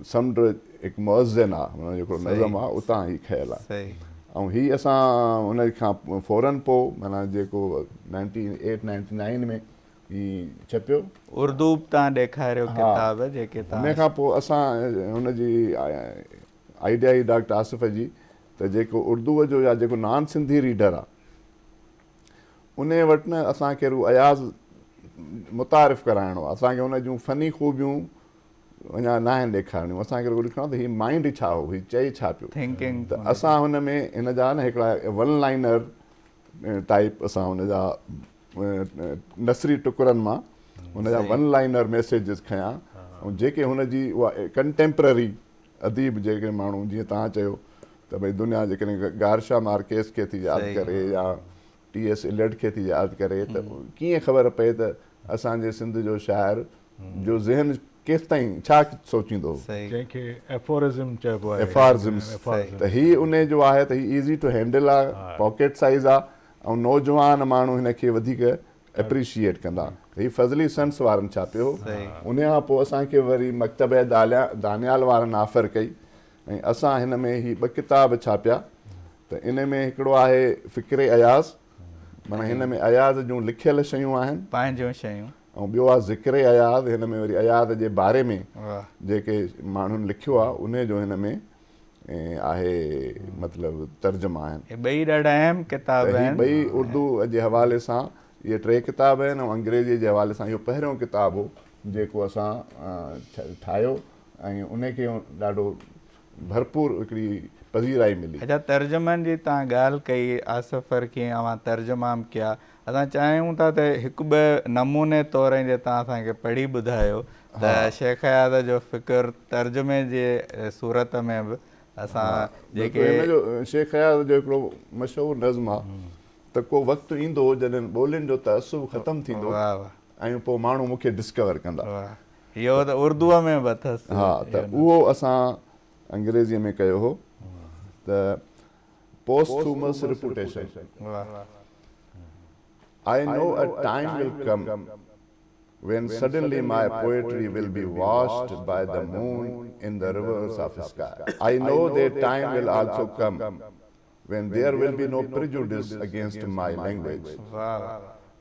समुंड हिकु मुअज़्ज़िन आहे, माना जेको नज़म आहे उतां ई खयल आहे। ऐं हीअ असां उन खां फ़ौरन पोइ माना जेको 98-99 में ही छपियो। उर्दू तव्हां ॾेखारियो किताब जेके उन खां पोइ असां हुनजी आइडिया ई डॉक्टर आसिफ़ जी त जेको उर्दूअ जो या जेको नॉन सिंधी रीडर आहे उन वटि न असांखे अयाज़ मुतारिफ़ कराइणो आहे, असांखे हुन जूं फ़नी ख़ूबियूं अञा न आहिनि ॾेखारणियूं, असांखे ॾिसणो आहे त हीउ माइंड छा हो, हीउ चई छा पियो थिंकिंग। त असां हुन में हिन जा न हिकिड़ा 1 लाइनर टाइप असां हुन जा नसरी टुकड़नि मां हुन जा 1 लाइनर मैसेजिस खयां ऐं जेके हुनजी उहा कंटेम्पररी अदीब जेके माण्हू जीअं तव्हां चयो त भई दुनिया जेकॾहिं गारशा मार्केस खे थी यादि करे या T.S. इलियट खे थी यादि करे त कीअं ख़बर पए त असांजे सिंध जो शाइर जो ज़हन केसि ताईं छा सोचींदो, जंहिंखे एफोरिज़म चइबो आहे, एफॉरिज़म्स। त हीउ उन जो आहे त हीउ ईज़ी टू हैंडल आहे, पॉकेट साइज़ आहे ऐं नौजवान माण्हू हिन खे वधीक एप्रिशिएट कंदा। हीउ फज़ली सन्स वारनि छापियो, उन खां पोइ असांखे वरी मकतब दानियाल वारनि ऑफर कई ऐं असां हिन में ही 2 किताब छापिया। त इन में हिकिड़ो आहे फ़िक्रे अयाज़, माना हिन में अयाज़ जूं लिखियल शयूं आहिनि, पंहिंजूं शयूं, ऐं ॿियो आहे ज़िक्रे अयाज़, हिन में वरी अयाज़ जे बारे में जेके माण्हुनि लिखियो आहे उन जो हिन में आहे मतिलबु तर्जुमा आहिनि। ॿई ॾाढा अहम किताब आहिनि। ॿई उर्दू जे हवाले सां इहे 3 किताब आहिनि ऐं अंग्रेज़ीअ जे हवाले सां इहो पहिरियों किताबु हो जेको असां ठाहियो ऐं उनखे ॾाढो भरपूर हिकिड़ी पज़ीराई मिली। अच्छा, तर्जुमनि जी तव्हां ॻाल्हि कई, आसिफ़र कीअं अवां तर्जुमा कया, असां चाहियूं था त 1-2 नमूने तौर जे तव्हां असांखे पढ़ी ॿुधायो त शेख अयाज़ जो फ़िक्र तर्जुमे जे सूरत में बि असां जेके शेख अयाज़ जो हिकिड़ो मशहूरु नज़्म आहे त को वक़्तु ईंदो जॾहिं ॿोलियुनि जो तअस्सुब ख़तमु थींदो ऐं पोइ माण्हू मूंखे डिस्कवर कंदा। इहो त उर्दूअ में बि अथसि। हा, त उहो असां अंग्रेज़ीअ में कयो हो त posthumous reputation. I know a time will come when suddenly my poetry will be washed by the moon in the rivers of sky. I know that time will also come when there will be no prejudice against my language.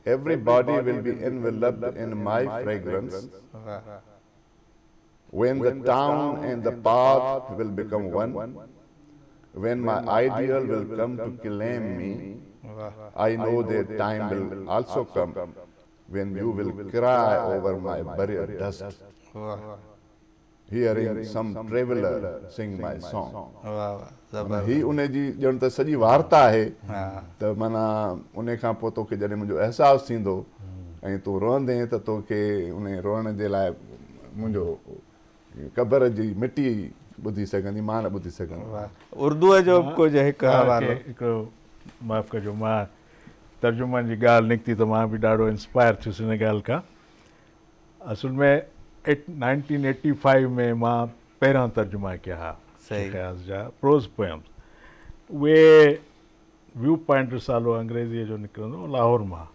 Everybody will be enveloped in my fragrance. When the town and the path will become one, when my ideal will come to claim me, I know that time will also come when you will cry over my buried dust, hearing some traveler sing my song. ही उन जी ॼण त सॼी वार्ता आहे त माना उन खां पोइ तोखे जॾहिं मुंहिंजो अहसासु थींदो ऐं तूं रोअंदे त तोखे उन रोअण जे लाइ मुंहिंजो क़बर जी मिटी ॿुधी सघंदी, मां न ॿुधी सघंदो। उर्दूअ जो कुझु हिकिड़ो माफ़ु कजो, मां तर्जुमनि जी ॻाल्हि निकिती त मां बि ॾाढो इंस्पायर थियुसि हिन ॻाल्हि खां। असुल में 1985 में मां पहिरियां तर्जुमा कया हुआ शेख अयाज़ जा प्रोज़ पोएम्स। उहे व्यू पॉइंट सालो अंग्रेज़ीअ जो निकिरंदो लाहौर मां,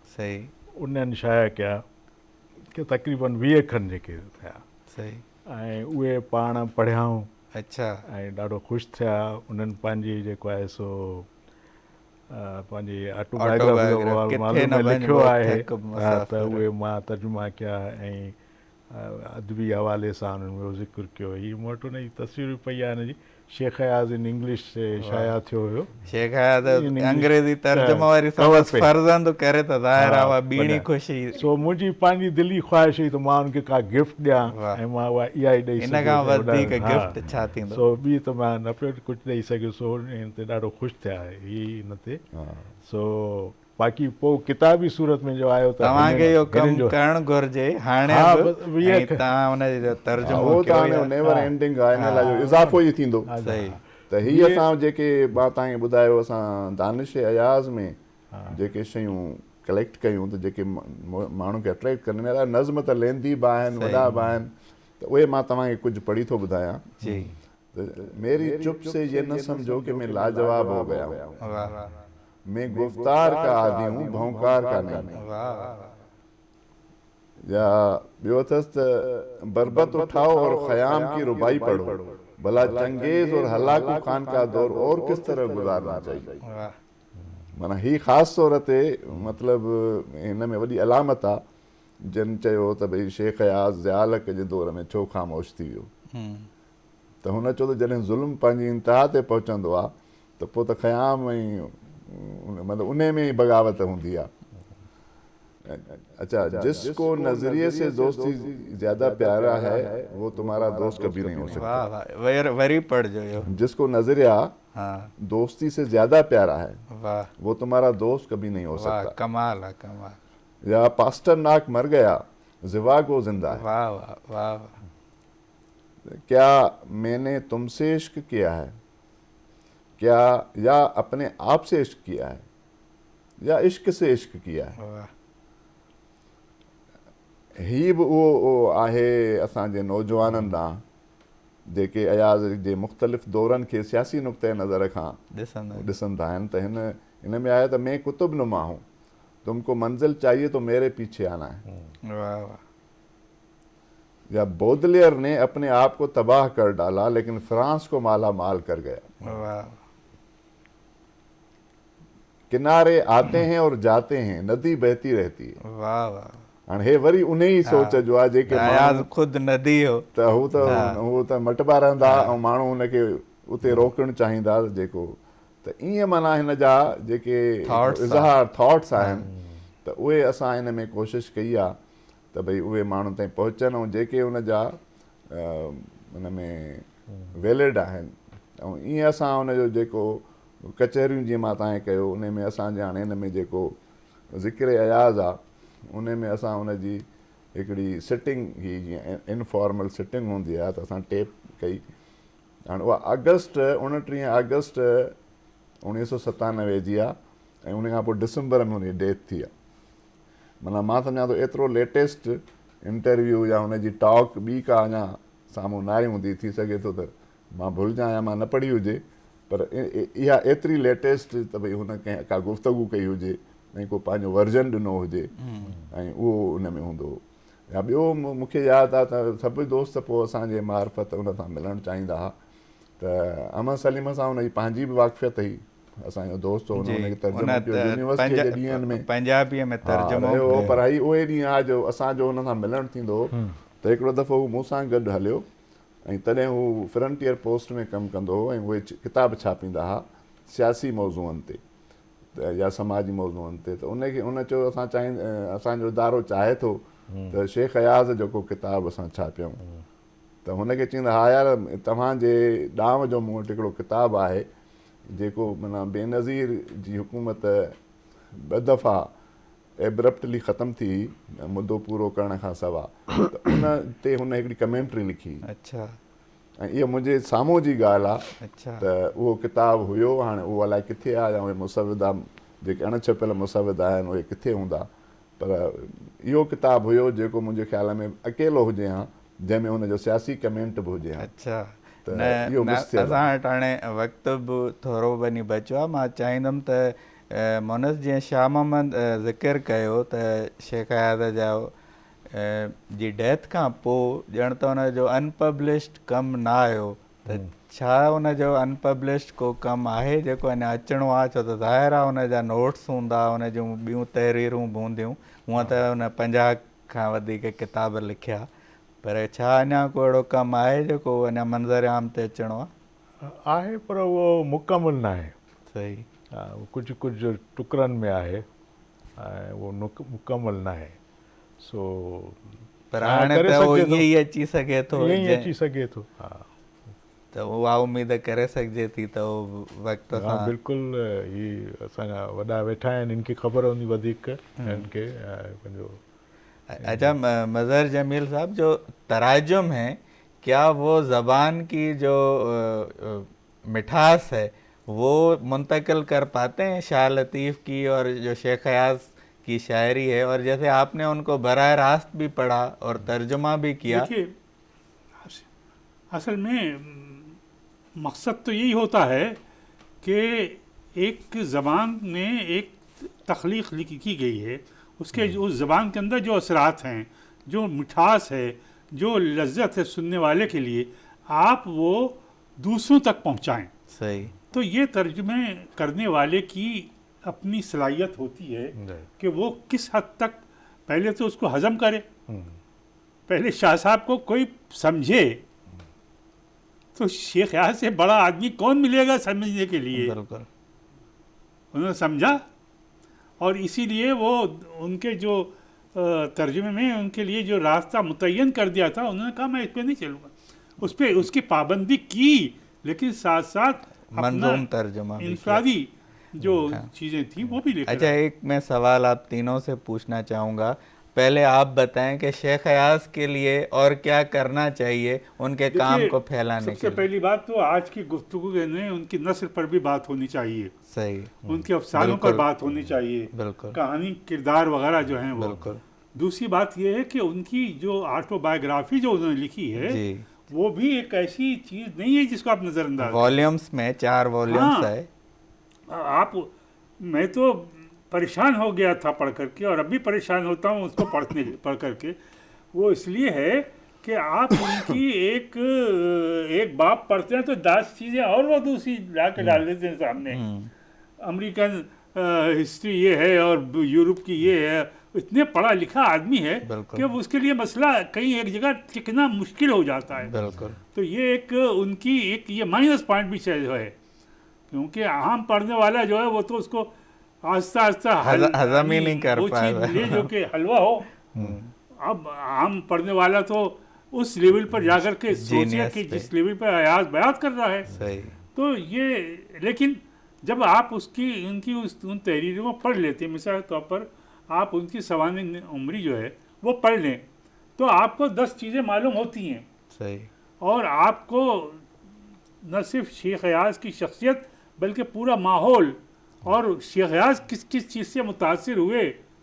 उन्हनि शाया कया कि तक़रीबन 20 खनि जेके थिया ऐं उहे पाण पढ़ियाऊं। अच्छा। ऐं ॾाढो ख़ुशि थिया। उन्हनि पंहिंजी जेको आहे सो पंहिंजी ऑटोबायोग्राफी में लिखियो आहे त उहे मां तर्जुमा कया ऐं अदबी हवाले सां उन्हनि जो ज़िक्र कयो। हीअ मूं वटि उनजी तस्वीर पई आहे हिन जी। शेख अयाज़ इन इंग्लिश शाया थियो हुयो। शेख अयाज़ अंग्रेज़ी तर्जुमा वारी फर्ज़ंद करे त ज़ाहिर आहे ॿीणी ख़ुशी। सो मुंहिंजी पंहिंजी दिली ख़्वाहिश हुई त मां उनखे का गिफ्ट ॾियां ऐं मां उहा इहा ई ॾेई इन खां वधीक गिफ्ट छा थींदो। सो ॿी त मां न पियो कुझु ॾेई सघियुसि। हिन ते ॾाढो ख़ुशि थिया ही हिन ते। सो बाक़ी पोइ किताबी सूरत में जो आयो त तव्हांखे इहो हिननि कमु जो करणु घुरिजे हाणे हा, बि, बसि वीह ऐं तव्हां हुनजो तर्जुमो उहो त कयो हाणे या- नेवर एंडिंग आहे, हिन लाइ जो इज़ाफ़ो ई थींदो। सही त हीअ असां जेके मां तव्हांखे ॿुधायो असां दानिश अयाज़ में जेके शयूं कलेक्ट कयूं त जेके माण्हू खे अट्रैक्ट करनि अहिड़ा नज़्म त लेंदी बि आहिनि, वॾा बि आहिनि, त उहे मां तव्हांखे कुझु पढ़ी थो ॿुधायां। जी, मेरी चुप से ये न समझो कि मैं लाजवाब हो गया हूँ, वाह वाह मैं गुफ्तार का आदी हूँ, भौंकार का नहीं। वाह, या ॿियो अथसि त बरबत उठाओ और ख़याम की रुबाई पढ़ो, भला चंगेज़ और हलाकू खान का दौर और किस तरह गुजारना चाहिए। वाह, माना ही ख़ासि तौर ते मतिलबु हिन में वॾी अलामत आहे, जिन चयो त भई शेख अयाज़ ज़यालक जे दौर में छो ख़ामोश थी वियो। त हुन चयो त जॾहिं ज़ुल्म पंहिंजी इंतिहा ते पहुचंदो आहे त पोइ त ख़याम ऐं मतिलबु उन में ई बग़ावत हूंदी आहे। अच्छा, जिसको नजरिए से दोस्ती ज्यादा प्यारा है वो तुम्हारा दोस्त कभी नहीं हो सकता। वाह वाह, वरी पढ़जो इहो। जिसको नजरिया हाँ, दोस्ती से ज्यादा प्यारा है वाह वो तुम्हारा दोस्त कभी नहीं हो वाह, सकता। कमाल है कमाल। या पास्टरनाक मर गया, ज़िवागो जिंदा है। वाह वाह वाह वाह, क्या मैंने तुमसे इश्क किया है, क्या या अपने आप से इश्क किया है, या इश्क से इश्क किया है। वाह, ही बि उहो आहे असांजे नौजवाननि ॾांहुं जेके अयाज़ जे मुख़्तलिफ़ दौरनि खे सियासी नुक़्ते नज़र खां ॾिसंदा आहिनि। त हिन में आहे त मैं कुतुब नुमा हूं, तुमको मंजिल चाहिए तो मेरे पीछे आना है। वाह वाह, या बोदलियर ने अपने आप को तबाह कर डाला लेकिन फ्रांस को माला माल कर गया। वाह, किनारे आते हैं और जाते हैं, नदी बहती रहती है। वाह वाह, हाणे हे वरी उन ई सोच जो आहे जेके अयाज़ ख़ुदि नदी हो त हू त मटबा रहंदा ऐं माण्हू हुनखे उते रोकणु चाहींदा जेको। त ईअं माना हिन जा जेके इज़हार थॉट्स आहिनि त उहे असां हिन में कोशिशि कई आहे त भई उहे माण्हू ताईं पहुचनि, ऐं जेके हुन जा हुन में वैलिड आहिनि। ऐं ईअं असां हुनजो जेको कचहरियूं जीअं मां तव्हांखे कयो उन में असांजे हाणे हिन में जेको ज़िक्र अयाज़ आहे उन में असां हुनजी हिकिड़ी सिटिंग ही जीअं इनफॉर्मल सिटिंग हूंदी आहे त असां टेप कई। हाणे उहा 29 अगस्त 1997 जी आहे ऐं उन खां पोइ डिसंबर में हुनजी डेथ थी आहे। माना मां सम्झां थो एतिरो लेटेस्ट इंटरव्यू या हुनजी टॉक ॿी का अञा साम्हूं न आई हूंदी, थी सघे थो त मां भुलिजां या मां न पढ़ी हुजे, पर इहा एतिरी लेटेस्ट त भई हुन कंहिं का गुफ़्तगू कई हुजे ऐं को पंहिंजो वर्जन ॾिनो हुजे ऐं उहो उन में हूंदो। या ॿियो मूंखे यादि आहे त सभई दोस्त पोइ असांजे मार्फत उन सां मिलणु चाहींदा हुआ। त अहमद सलीम सां हुनजी पंहिंजी बि वाक़फ़ियत हुई, असांजो दोस्त हो, हुनखे तर्जुमो कयो यूनिवर्सिटी जे ॾींहंनि में, पंजाबीअ में तर्जुमो रहियो। पर हई उहे ॾींहं आहे जो असांजो हुन सां मिलणु थींदो त हिकिड़ो दफ़ो हू मूंसां गॾु हलियो ऐं तॾहिं हू फ्रंटियर पोस्ट में कमु कंदो हो ऐं उहे किताब छापींदा हुआ सियासी मौज़ूअनि ते या समाजी मौज़ूअनि ते। त उनखे उन चयो असांजो इदारो चाहे थो त शेख अयाज़ जेको किताबु असां छापियूं। त हुनखे चवंदा हा यार तव्हांजे ॾांव जो मूं वटि हिकिड़ो किताबु आहे जेको माना बेनज़ीर जी हुकूमत 2 दफ़ा एब्रप्टली ख़तमु थी मुदो पूरो करण खां सवाइ, त उन ते हुन हिकिड़ी कमेंट्री लिखी। अच्छा, ऐं इहा मुंहिंजे साम्हूं जी ॻाल्हि आहे। अच्छा, त उहो किताबु हुयो, हाणे उहो अलाए किथे आहे या उहे मुसविदा जेके अणछपियल मुसविदा आहिनि उहे किथे हूंदा, पर इहो किताबु हुयो जेको मुंहिंजे ख़्याल में अकेलो हुजे हा जंहिंमें हुनजो सियासी कमेंट बि हुजे हा। अच्छा, त न इहो न मिस थियल असां वटि हाणे वक़्तु बि थोरो वञी बचियो आहे। मां चाहींदुमि त मुनस जीअं शाह मोहम्मद ज़िक्र कयो त शेख अयाज़ जा जी डेथ खां पोइ ॼण त हुनजो अनपब्लिश्ड कमु न आयो, त छा हुनजो अनपब्लिश्ड को कमु आहे जेको अञा अचिणो आहे? छो त ज़ाहिर आहे हुनजा नोट्स हूंदा, हुनजूं ॿियूं तहरीरूं बि हूंदियूं, हूअं त हुन 50 खां वधीक किताब लिखिया, पर छा अञा को अहिड़ो कमु आहे जेको अञा मंज़र आम ते अचिणो आहे? आहे पर उहो मुकमल न आहे। सही, हा, कुझु कुझु टुकड़नि में आहे ऐं उहो मुकमल न आहे। सो पर हाणे त उहो ईअं ई अची सघे थो, ईअं ई अची सघे थो। हा, त उहा उमेद करे सघिजे थी त वक़्त हा सां बिल्कुलु ही असांजा वॾा वेठा आहिनि, इनखे ख़बर हूंदी वधीक हिननि खे पंहिंजो। अच्छा मज़हर जमील साहब, जो तराजुम है क्या वो ज़बान की जो मिठास है वो मुंतकिल कर पाते हैं शाह लतीफ़ की और जो शेख अयाज की शायरी है, और जैसे आपने उनको बराह रास्त भी पढ़ा और तर्जुमा भी किया। देखिए असल में मकसद तो यही होता है कि एक ज़बान में एक तख्लीक लिखी की गई है, उसके उस ज़बान के अंदर जो असरात हैं, जो मिठास है, जो लज्जत है सुनने वाले के लिए, आप वो दूसरों तक पहुंचाएं। सही। तो ये तर्जुमे करने वाले की अपनी सलाहियत होती है कि वो किस हद तक पहले तो उसको हज़म करे, पहले शाह साहब को कोई समझे, तो शेख अयाज से बड़ा आदमी कौन मिलेगा समझने के लिए। बिल्कुल। उन्होंने समझा और इसीलिए वो उनके जो तर्जुमे में उनके लिए जो रास्ता मुतय्यन कर दिया था, उन्होंने कहा मैं इस पर नहीं चलूँगा, उस पर उसकी पाबंदी की, लेकिन साथ साथ मंजूम तर्जुमा भी इंफरादी जो चीज़ें थी वो भी लेकर। अच्छा, एक मैं सवाल आप तीनों से पूछना चाहूँगा। पहले आप बताएं कि शेख अयाज के लिए और क्या करना चाहिए उनके काम को फैलाने के लिए। सबसे पहली बात तो आज की गुफ्तगू में उनकी नस्ल पर भी बात होनी चाहिए, सही, उनके अफसानों पर बात होनी चाहिए, बिल्कुल, कहानी किरदार वगैरह जो हैं वो। बिल्कुल। दूसरी बात ये है कि उनकी जो ऑटोबायोग्राफी जो उन्होंने लिखी है जी, वो भी एक ऐसी चीज़ नहीं है जिसको आप नज़रअंदाज वॉल्यूम्स में 4 वॉल्यूम्स है। आप मैं तो परेशान हो गया था पढ़ करके, और अब भी परेशान होता हूँ उसको पढ़ करके। वो इसलिए है कि आप उनकी एक बाप पढ़ते हैं तो 10 चीज़ें और वो दूसरी ला के डाल देते हैं सामने। अमेरिकन हिस्ट्री ये है और यूरोप की ये है। इतने पढ़ा लिखा आदमी है कि उसके लिए मसला कहीं एक जगह टिकना मुश्किल हो जाता है। बिल्कुल। तो ये एक उनकी एक ये माइनस पॉइंट भी जो है, क्योंकि आम पढ़ने वाला जो है वो तो उसको आस्ता आस्ता हजम ही नहीं कर पाएगा, जो कि हलवा हो। अब आम पढ़ने वाला तो उस लेवल पर जाकर के सोचिए कि जिस लेवल पर अयाज बयात कर रहा है। सही। तो ये, लेकिन जब आप उनकी उन तहरीरों को पढ़ लेते हैं, मिसाल के तौर पर आप उनकी सवाने उम्री जो है वो पढ़ लें तो आपको 10 चीज़ें मालूम होती हैं। सही। और आपको न सिर्फ शेख अयाज की शख्सियत बल्कि पूरा माहौल और शेख अयाज किस किस चीज़ से मुतासिर हुए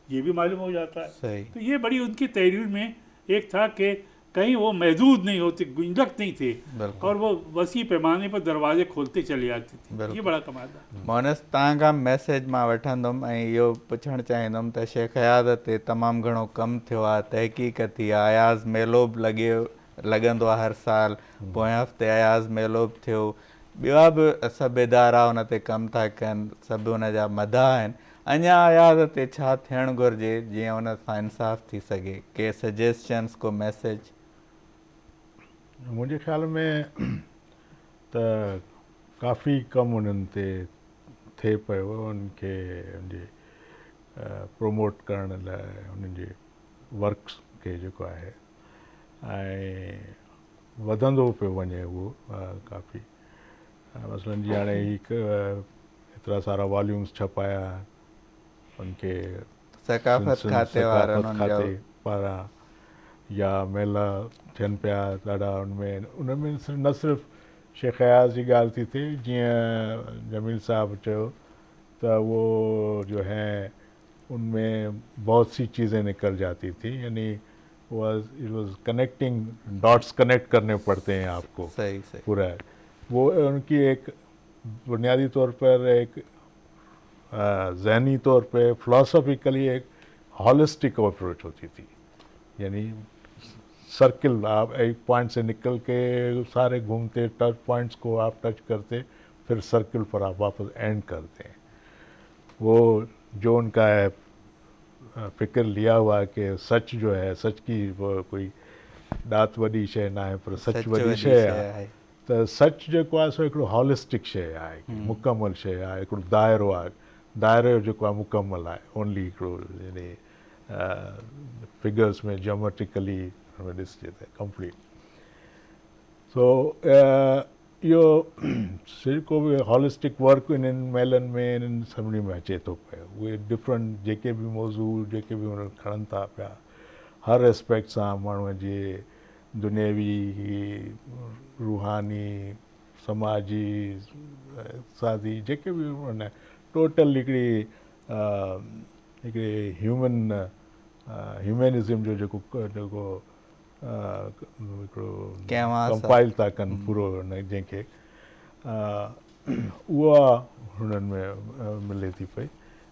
ये भी मालूम हो जाता है। सही। तो ये बड़ी उनकी तहरीर में एक था कि कहीं वो महदूद नहीं होते, गुंजक नहीं थे, और वो वसी पैमाने पर दरवाजे खोलते चले जाते थे। ये बड़ा कमाल है। मोनस तव्हां मैसेज मां वठंदुमि ऐं इहो पुछणु चाहींदुमि त शेख अयाज ते तमामु घणो कमु थियो आहे, तहक़ीक़ थी आहे, अयाज मेलो बि लॻंदो आहे हर साल, पोएं हफ़्ते अयाज मेलो बि थियो, ॿिया बि सभु इदारा हुन ते कमु था कनि, सभु हुन जा मदा आहिनि। अञा अयाज ते छा थियणु घुरिजे जीअं हुन सां इंसाफ़ थी सघे? के सजेशन्स, को मैसेज? मुंहिंजे ख़्याल में त काफ़ी कमु उन्हनि ते थिए पियो, उनखे उनजे प्रोमोट करण लाइ उन्हनि जे वर्क्स खे जेको आहे, ऐं वधंदो पियो वञे उहो काफ़ी। मसलन जी हाणे हिकु एतिरा सारा वॉल्यूम्स छपाया उनखे सकाफ़त खाते पारां, या मेला थियनि पिया ॾाढा। उनमें न सिर्फ़ु शेख अयाज जी ॻाल्हि थी थिए, जीअं जमील साहब चयो त वो जो है उनमें बहुत सी चीज़ें निकल जाती थी, यानी it was connecting dots, connect करने पड़ते हैं आपको। सही सही। पूरा वो उनकी एक बुनियादी तौर पर एक ज़हनी तौर पे फ़िलासफ़िकली एक हॉलिस्टिक अप्रोच होती थी, यानी सर्किल, आप एक पॉइंट से निकल के सारे घूमते टच पॉइंट्स को आप टच करते, फिर सर्किल पर आप वापस एंड करते हैं। वो जो उनका है फ़िक्र लिया हुआ कि सच जो है, सच की वो कोई ॾात वॾी शइ न आहे, पर सच वॾी शइ आहे। त सच जेको आहे सो हिकिड़ो हॉलिस्टिक शइ आहे, मुकमल शइ आहे, हिकिड़ो दाइरो आहे, दायरे जेको आहे मुकमल आहे, ओनली हिकिड़ो यानी फिगर्स में जोमेट्रिकली ॾिसजे त कंप्लीट। सो इहो जेको बि हॉलिस्टिक वर्क इन्हनि मेलनि में इन्हनि सभिनी में अचे थो पियो. उहे डिफरेंट जेके बि मौज़ू जेके बि उन्हनि खणनि था पिया, हर एस्पेक्ट सां माण्हूअ जे दुनियावी, रूहानी, समाजी, इक़्तिसादी जेके बि उन टोटल हिकिड़े ह्यूमनिज़म जो जेको हिकिड़ो कंपाइल था कनि पूरो जंहिंखे उहा हुननि में मिले थी पई.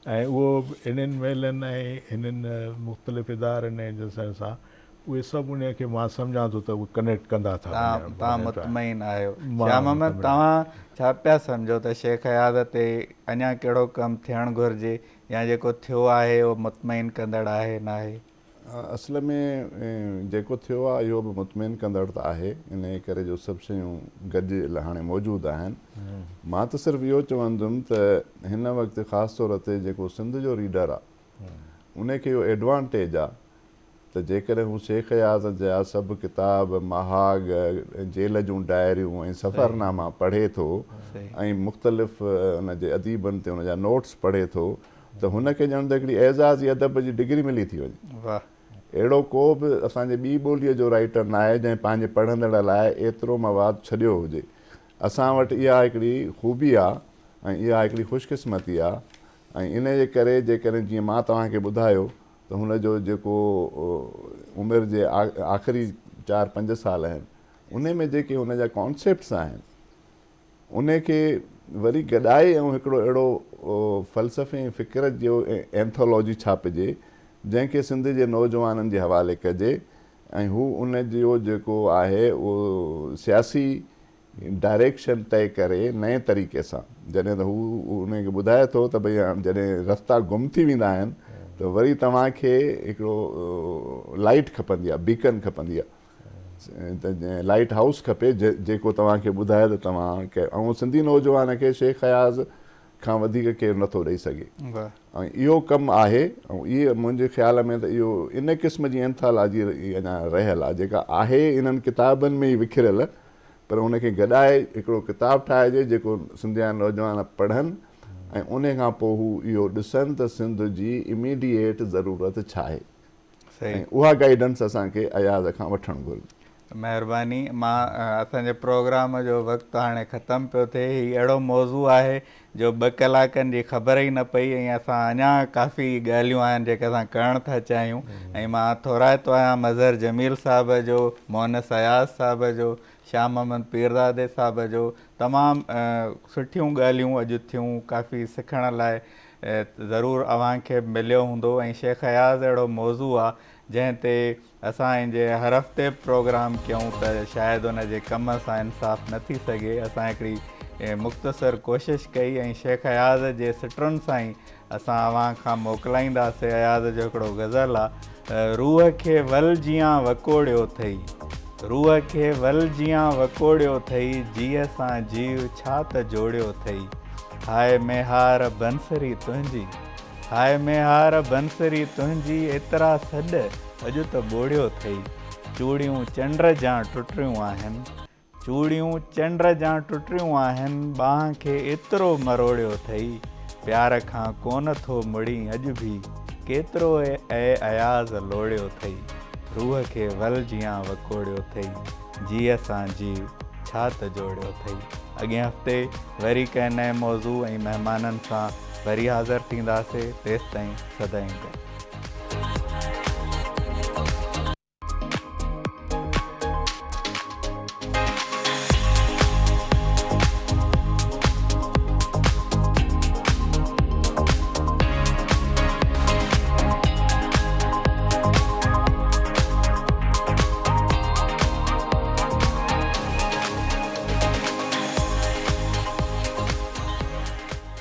ऐं उहो इन्हनि मेलनि ऐं हिननि मुख़्तलिफ़ इदारनि सां उहे सभु उन खे मां सम्झां थो त उहे कनेक्ट कंदा था. तव्हां मुतमइन आहियो. शाह मोहम्मद, तव्हां छा पिया सम्झो त शेख हयात ते अञा कहिड़ो कमु थियणु घुरिजे या जेको थियो आहे उहो मुतमइन कंदड़ आहे न आहे? असल में जेको थियो आहे इहो बि मुतमइन कंदड़ त आहे. इन करे जो सभु शयूं गॾु हाणे मौजूदु आहिनि. मां त सिर्फ़ु इहो चवंदुमि त हिन वक़्तु ख़ासि तौर ते जेको सिंध जो रीडर आहे उनखे इहो एडवांटेज आहे त जेकॾहिं हू शेख हयात जा सभु किताब, महाग, जेल जूं डायरियूं ऐं सफ़रनामा पढ़े थो ऐं मुख़्तलिफ़ उनजे अदीबनि ते उनजा नोट्स पढ़े थो त हुनखे ॼण त हिकिड़ी एज़ाज़ी अदब जी डिग्री मिली थी वञे. अहिड़ो को बि असांजे ॿी ॿोलीअ जो राइटर न आहे जंहिं पंहिंजे पढ़ंदड़ लाइ एतिरो मवादु छॾियो हुजे. असां वटि इहा हिकिड़ी ख़ूबी आहे ऐं इहा हिकिड़ी ख़ुशकिस्मती आहे. ऐं इन जे करे जेकॾहिं जीअं मां तव्हांखे ॿुधायो त हुनजो जेको उमिरि जे आख़िरी 4-5 साल आहिनि उन में जेके हुनजा कॉन्सेप्ट्स आहिनि उनखे वरी गॾाए ऐं हिकिड़ो अहिड़ो फ़लसफ़े ऐं फ़िक्र जो एंथोलॉजी छापिजे जंहिंखे सिंध जे नौजवाननि जे हवाले कजे ऐं हू उन जो जेको आहे उहो सियासी डायरेक्शन तय करे नए तरीक़े सां. जॾहिं त हू उनखे ॿुधाए थो त भई जॾहिं रस्ता गुम थी वेंदा आहिनि त वरी तव्हांखे हिकिड़ो लाइट खपंदी आहे, बीकन खपंदी आहे, त लाइट हाउस खपे जेको तव्हांखे ॿुधाए त तव्हांखे. ऐं सिंधी नौजवान खे शेख हयात खां वधीक केरु नथो ॾेई सघे. ऐं इहो कमु आहे ऐं इहे मुंहिंजे ख़्याल में त इहो इन क़िस्म जी एंथोलॉजी अञा रहियल आहे जेका आहे इन्हनि किताबनि में ई विखिरियल, पर उनखे गॾाए हिकिड़ो किताबु ठाहिजे जेको सिंध जा नौजवान पढ़नि ऐं उन खां पोइ हू इहो ॾिसनि त सिंध जी इमीडिएट ज़रूरत छा आहे. ऐं उहा गाइडेंस असांखे हयात खां वठणु घुरिजे. महिरबानी. मां असांजे प्रोग्राम जो वक़्तु हाणे ख़तमु पियो थिए. हीउ अहिड़ो मौज़ू आहे जो 2 कलाकनि जी ख़बर ई न पई ऐं असां अञा काफ़ी ॻाल्हियूं आहिनि जेके असां करणु था चाहियूं. ऐं मां थोराइतो आहियां मज़हर जमील साहिब जो, मोहनस अयाज़ साहिब जो, शाह मोहम्मद पीरज़ादे साहिब जो. तमामु सुठियूं ॻाल्हियूं अॼु थियूं, काफ़ी सिखण लाइ ज़रूरु अव्हांखे मिलियो हूंदो. ऐं शेख हयात अहिड़ो मौज़ू आहे जंहिं ते असां जे हर हफ़्ते प्रोग्राम कयूं त शायदि उन जे कम सां इंसाफ़ न थी सघे. असां हिकिड़ी मुख़्तसर कोशिशि कई ऐं शेख हयात जे सिटरुनि सां ई असां अव्हां खां मोकिलाईंदासीं. हयात जो हिकिड़ो गज़ल आहे, रूह खे वल जियां वकोड़ियो अथई, रूह खे वल जियां वकोड़ियो अथई, जीअ सां जीव छा त जोड़ियो अथई, हाय मेहार बंसरी तुंहिंजी, हाय मेहार बंसरी तुंहिंजी, एतिरा सॾ अॼु त ॿोड़ियो अथई, चूड़ियूं चंड जां टुटियूं आहिनि, चूड़ियूं चंड जां टुटियूं आहिनि, बांह खे एतिरो मरोड़ियो अथई, प्यार खां कोन थो मुड़ी अॼु बि, केतिरो ऐं अयाज़ लोड़ियो अथई, रूह खे वल जियां वकोड़ियो अथई, जीअ सां जीव छा त जोड़ियो अथई. अॻिए हफ़्ते वरी कंहिं नए मौज़ू ऐं महिमाननि सां वरी हाज़िर थींदासीं. तेसिताईं सदाईं गॾु.